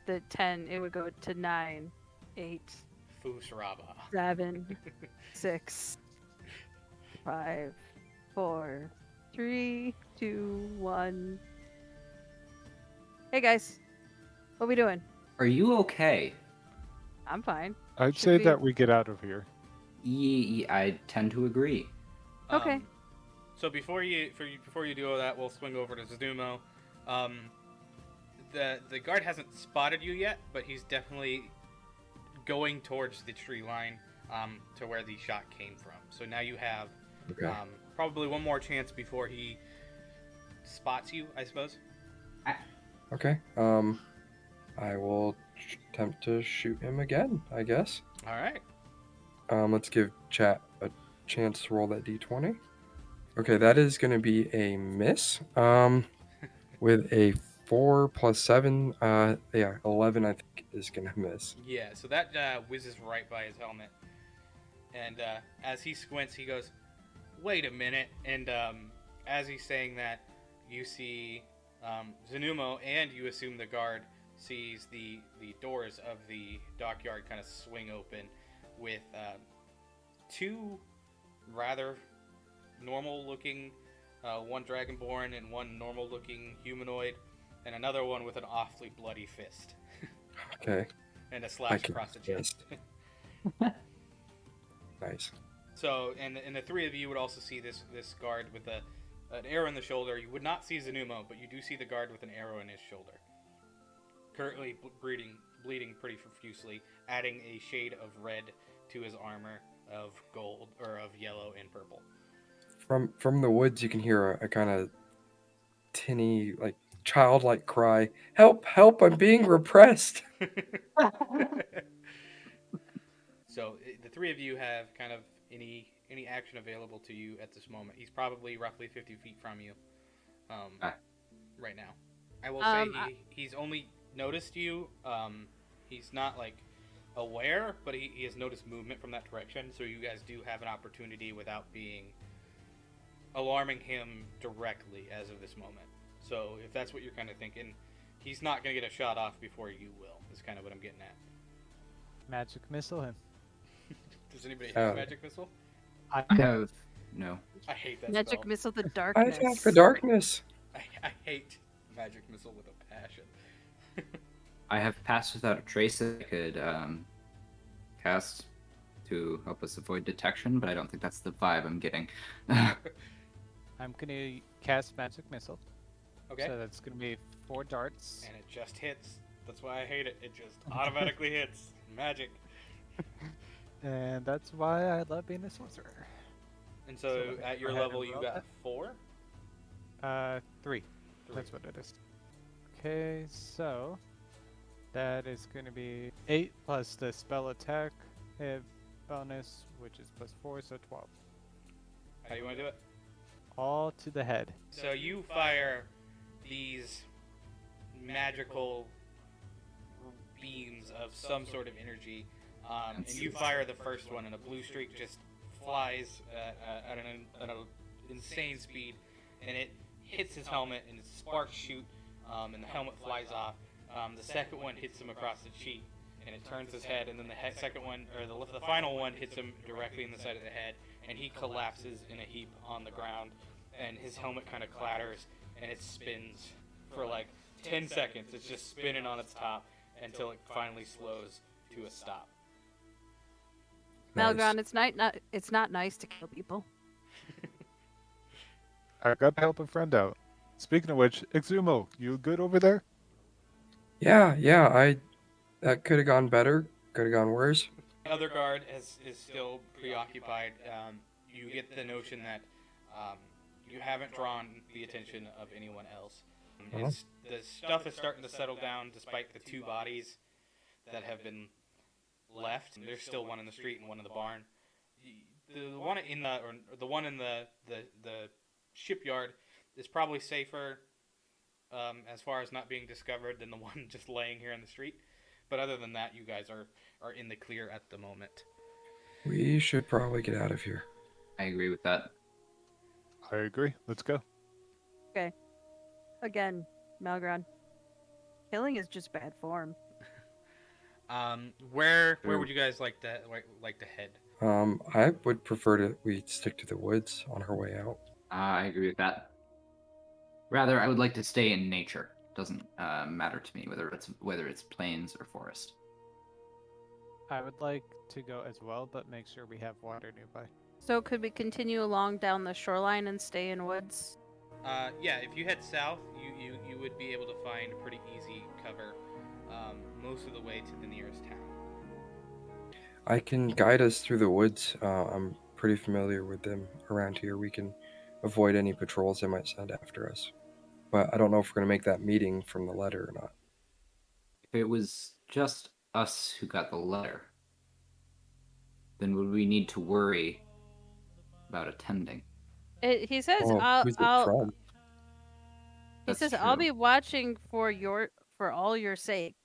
the 10, it would go to 9, 8, Fusraba. 7, 6, 5, 4, 3, 2, 1. Hey guys, what we doing? Are you okay? I'm fine. I'd Should say we- that we get out of here. I tend to agree. Okay. So before you do all that, we'll swing over to Zuzumo. The guard hasn't spotted you yet, but he's definitely going towards the tree line, to where the shot came from. So now you have Okay. probably one more chance before he spots you, I suppose. Okay. I will attempt to shoot him again, I guess. All right. Let's give chat a chance to roll that d20. Okay, that is going to be a miss. With a 4 plus 7, 11, I think, is going to miss. Yeah. So that whizzes right by his helmet, and as he squints, he goes, "Wait a minute!" And as he's saying that, you see Zanumo, and you assume the guard sees the doors of the dockyard kind of swing open with two rather normal-looking, one dragonborn and one normal-looking humanoid, and another one with an awfully bloody fist Okay. and a I slash can across the chest. Nice. So, and the three of you would also see this guard with an arrow in the shoulder. You would not see Zanumo, but you do see the guard with an arrow in his shoulder, currently bleeding pretty profusely, adding a shade of red to his armor of gold, or of yellow and purple. From the woods, you can hear a kind of tinny, like childlike cry. Help! Help! I'm being repressed. So the three of you have kind of any action available to you at this moment. He's probably roughly 50 feet from you, right now. I will say he's only noticed you. He's not like aware, but he has noticed movement from that direction. So you guys do have an opportunity without being alarming him directly as of this moment. So if that's what you're kind of thinking, he's not going to get a shot off before you will, is kind of what I'm getting at. Magic missile him. Does anybody have Magic Missile? I I have no. I hate that Magic spell. missile the I darkness. attack the darkness. I hate Magic Missile with a passion. I have passed without a trace that I could cast to help us avoid detection, but I don't think that's the vibe I'm getting. I'm gonna cast magic missile. Okay. So that's gonna be 4 darts. And it just hits. That's why I hate it. It just automatically hits. Magic. And that's why I love being a sorcerer. And so So at your go ahead level, and you roll got that. 4? 3. 3. That's what it is. Okay, so that is going to be 8 plus the spell attack bonus, which is plus 4, so 12. How do you want to do it? All to the head. So you fire these magical beams of some sort of energy, and you fire the first one, and a blue streak just flies at an insane speed, and it hits his helmet, and sparks shoot, and the helmet flies off. The second one hits him across the cheek, and it turns his head, and then the second one, or the final one, hits him directly in the side of the head, and he collapses in a heap on the ground, and his helmet kind of clatters, and it spins for like 10 seconds. It's just spinning on its top until it finally slows to a stop. Malgron, it's not nice to kill people. I got to help a friend out. Speaking of which, Exumo, you good over there? Yeah, that could have gone better. Could have gone worse. The other guard is still preoccupied. You get the notion that you haven't drawn the attention of anyone else. The stuff is starting to settle down despite the 2 bodies that have been left. There's still one in the street and one in the barn. The one in the shipyard is probably safer as far as not being discovered than the one just laying here in the street. But other than that, you guys are in the clear at the moment. We should probably get out of here. I agree with that. I agree. Let's go. Okay. Again, Malgron. Killing is just bad form. Where would you guys like to head? I would prefer we stick to the woods on our way out. I agree with that. Rather, I would like to stay in nature. Doesn't matter to me whether it's plains or forest. I would like to go as well, but make sure we have water nearby. So could we continue along down the shoreline and stay in woods? Yeah, if you head south, you would be able to find pretty easy cover most of the way to the nearest town. I can guide us through the woods. I'm pretty familiar with them around here. We can avoid any patrols they might send after us. But I don't know if we're going to make that meeting from the letter or not. If it was just us who got the letter, then would we need to worry about attending? He says Who's it from? He That's says I'll true. be watching for all your sakes.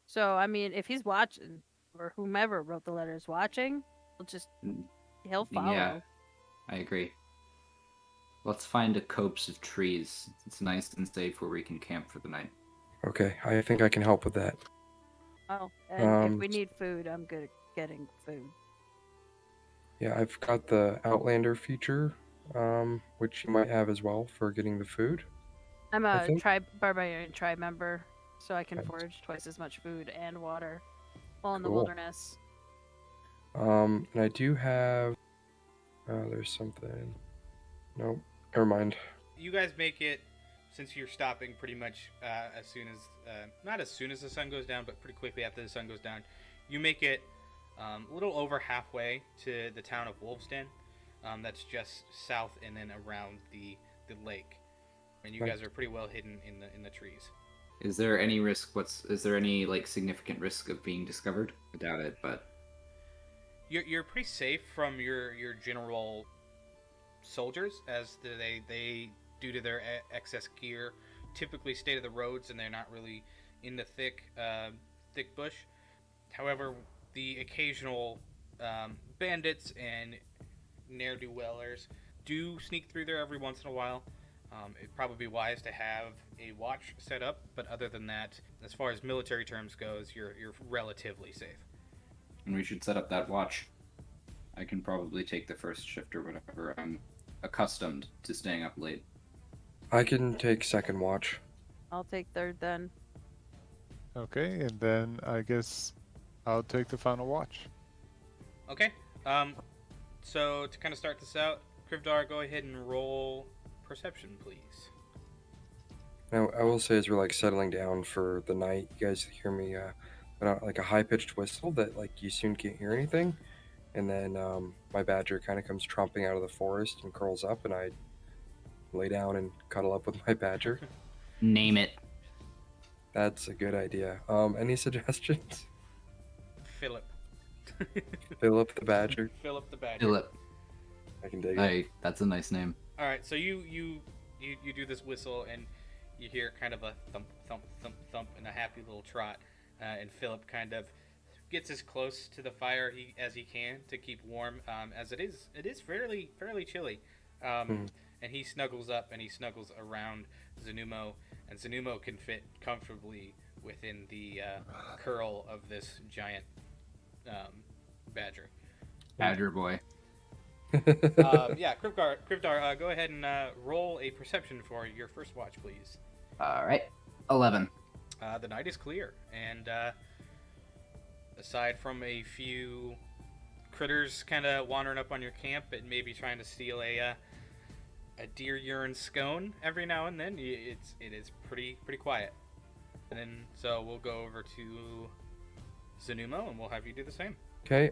So I mean, if he's watching, or whomever wrote the letter is watching, he'll follow. Yeah, I agree. Let's find a copse of trees. It's nice and safe where we can camp for the night. Okay, I think I can help with that. Oh, and if we need food, I'm good at getting food. Yeah, I've got the Outlander feature, which you might have as well for getting the food. I'm I a think- barbarian tribe member, so I can Nice. forage twice as much food and water while in the Cool. wilderness. And I do have. There's something. Nope. Never mind. You guys make it, since you're stopping pretty much as soon as, not as soon as the sun goes down, but pretty quickly after the sun goes down. You make it a little over halfway to the town of Wolven. That's just south and then around the lake, and you Nice. guys are pretty well hidden in the trees. Is there any risk? Is there any like significant risk of being discovered? I doubt it, but You're pretty safe from your general soldiers, as they due to their excess gear typically stay to the roads and they're not really in the thick bush. However, the occasional bandits and ne'er-do-wellers do sneak through there every once in a while. It'd probably be wise to have a watch set up, but other than that, as far as military terms goes, you're relatively safe. and we should set up that watch. I can probably take the first shift or whatever. I'm accustomed to staying up late. I can take second watch. I'll take third then. Okay, and then I guess I'll take the final watch. Okay. So to kind of start this out, Krivdar, go ahead and roll perception, please. Now, I will say, as we're like settling down for the night, you guys hear me put out like a high-pitched whistle that like you soon can't hear anything, and then my badger kind of comes tromping out of the forest and curls up, and I lay down and cuddle up with my badger. Name it. That's a good idea. Any suggestions? Philip. Philip the badger. Philip the badger. Philip. I can dig it. That's a nice name. All right, so you do this whistle and you hear kind of a thump, thump, thump, thump, and a happy little trot, and Philip kind of gets as close to the fire as he can to keep warm, as it is fairly chilly, and he snuggles up and he snuggles around Zanumo, and Zanumo can fit comfortably within the curl of this giant badger. Badger boy. Yeah, Krivdar, go ahead and roll a perception for your first watch, please. All right. 11. The night is clear, and aside from a few critters kind of wandering up on your camp and maybe trying to steal a deer urine scone every now and then, it is pretty quiet. And then so we'll go over to Zanumo, and we'll have you do the same. Okay,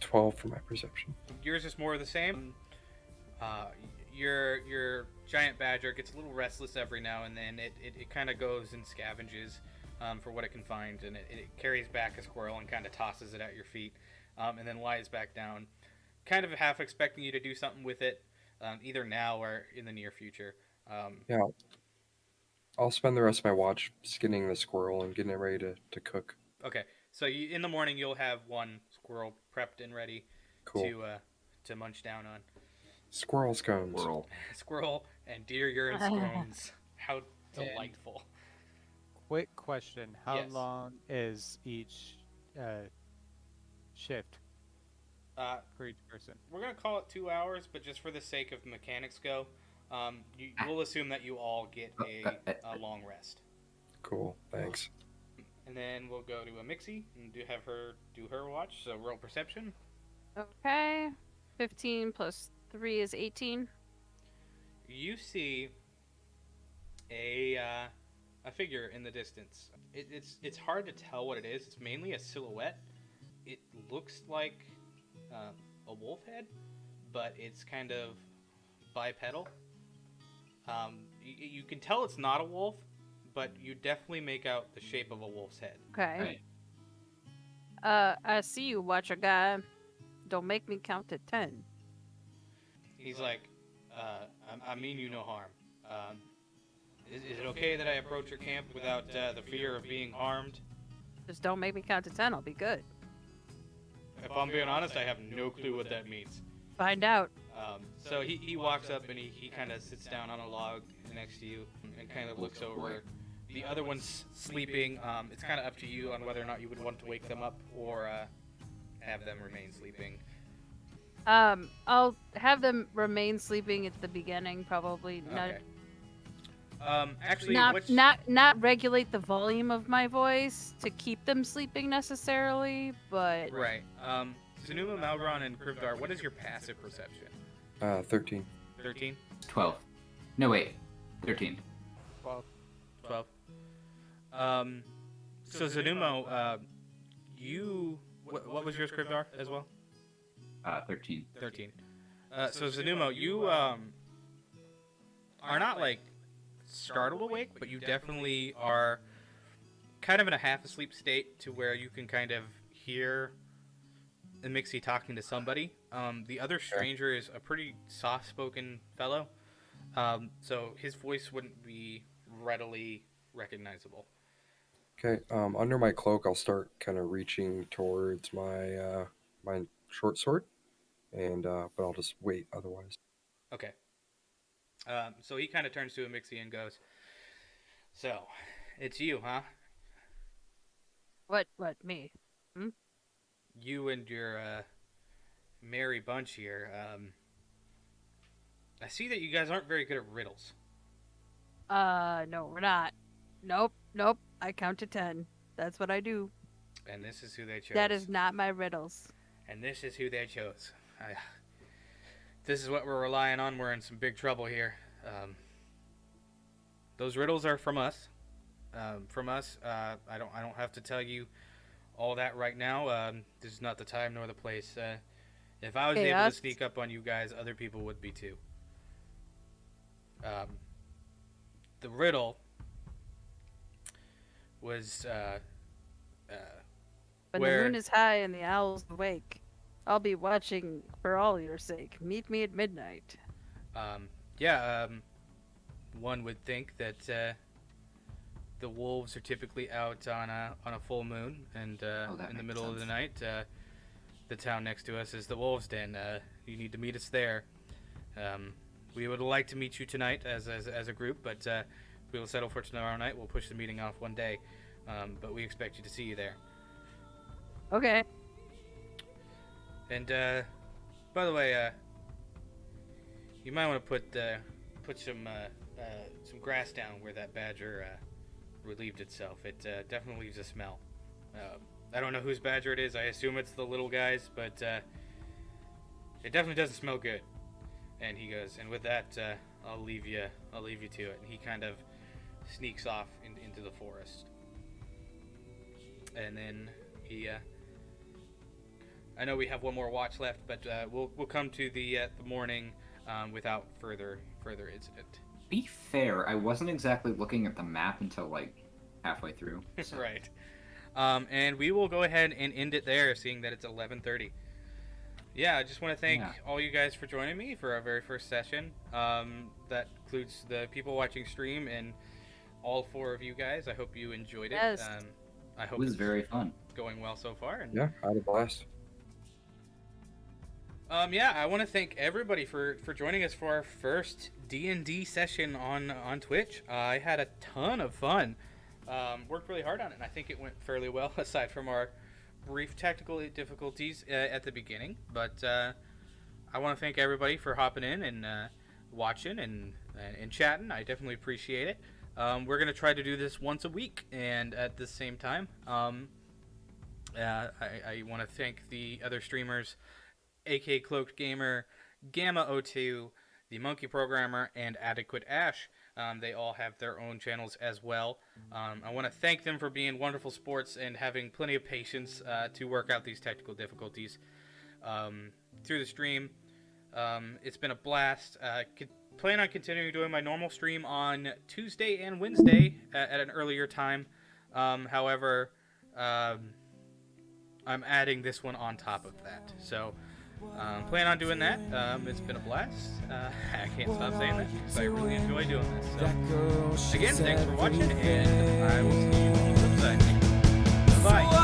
12 for my perception. Yours is more of the same. Your giant badger gets a little restless every now and then. It kind of goes and scavenges for what it can find, and it carries back a squirrel and kind of tosses it at your feet, and then lies back down, kind of half expecting you to do something with it, either now or in the near future. Yeah, I'll spend the rest of my watch skinning the squirrel and getting it ready to cook. Okay, so in the morning you'll have one squirrel prepped and ready Cool. to munch down on. Squirrel scones. Whirl. Squirrel and deer urine scones. How delightful. Quick question: how Yes. long is each shift for each person? We're gonna call it 2 hours, but just for the sake of mechanics go, we'll assume that you all get a long rest, Cool. Thanks. and then we'll go to a Mixie and have her do her watch. So roll perception. Okay. 15 plus 3 is 18. You see a figure in the distance. It's hard to tell what it is. It's mainly a silhouette. It looks like a wolf head, but it's kind of bipedal. You can tell it's not a wolf, but you definitely make out the shape of a wolf's head. Okay. Right. I see you, watcher guy. Don't make me count to 10. He's like, I mean you no harm. Is it okay that I approach your camp without the fear of being harmed? Just don't make me count to 10. I'll be good. If I'm being honest, I have no clue what that means. Find out. So he walks up and he kind of sits down on a log next to you and kind of looks over. The other one's sleeping. It's kind of up to you on whether or not you would want to wake them up or have them remain sleeping. I'll have them remain sleeping at the beginning, probably. Okay. Actually, Not regulate the volume of my voice to keep them sleeping necessarily, but right. Zanuma, Malgron, and Krivdar, what is your passive perception? 13. 13? 12. No, wait. 13. 12. 12. So Zanumo, what was yours, Krivdar, as well? 13. 13. So Zanumo, you are not like startled awake, but you definitely are kind of in a half asleep state to where you can kind of hear the Mixie talking to somebody. The other stranger is a pretty soft-spoken fellow, so his voice wouldn't be readily recognizable. Okay. Under my cloak, I'll start kind of reaching towards my my short sword, and but I'll just wait otherwise. Okay. So he kind of turns to a Mixie and goes, "So, it's you, huh? what me? You and your merry bunch here. I see that you guys aren't very good at riddles." No, we're not. Nope. I count to 10. That's what I do. And this is who they chose. That is not my riddles. And this is who they chose. This is what we're relying on. We're in some big trouble here. Those riddles are from us. I don't have to tell you all that right now. This is not the time nor the place. If I was able to sneak up on you guys, other people would be too. The riddle was When where the moon is high and the owl's awake, I'll be watching for all your sake. Meet me at midnight. one would think that the wolves are typically out on a full moon, and in the middle of the night, the town next to us is the wolves' den. You need to meet us there. We would like to meet you tonight as a group, but we will settle for tomorrow night. We'll push the meeting off one day, but we expect you to see you there. Okay. And by the way, you might want to put some grass down where that badger relieved itself. It definitely leaves a smell. I don't know whose badger it is. I assume it's the little guys, but it definitely doesn't smell good. And he goes, and with that, I'll leave you to it. And he kind of sneaks off into the forest. And then he. I know we have one more watch left, but we'll come to the morning without further incident. Be fair, I wasn't exactly looking at the map until like halfway through. So. Right. And we will go ahead and end it there, seeing that it's 11:30. Yeah, I just want to thank all you guys for joining me for our very first session. That includes the people watching stream and all 4 of you guys. I hope you enjoyed it. Yes. I hope It was it's very fun. going well so far. And, Yeah, I had a blast. yeah, I want to thank everybody for joining us for our first D&D session on Twitch. I had a ton of fun. Worked really hard on it, and I think it went fairly well, aside from our brief technical difficulties at the beginning. But I want to thank everybody for hopping in and watching and chatting. I definitely appreciate it. We're going to try to do this once a week, and at the same time, I want to thank the other streamers, AK Cloaked Gamer, Gamma02, the Monkey Programmer, and Adequate Ash. They all have their own channels as well. I want to thank them for being wonderful sports and having plenty of patience to work out these technical difficulties through the stream. It's been a blast. Plan on continuing doing my normal stream on Tuesday and Wednesday at an earlier time. However, I'm adding this one on top of that. So plan on doing that. It's been a blast. I can't stop saying that because I really enjoy doing this. So, again, thanks for watching, and I will see you on the flip side. Bye.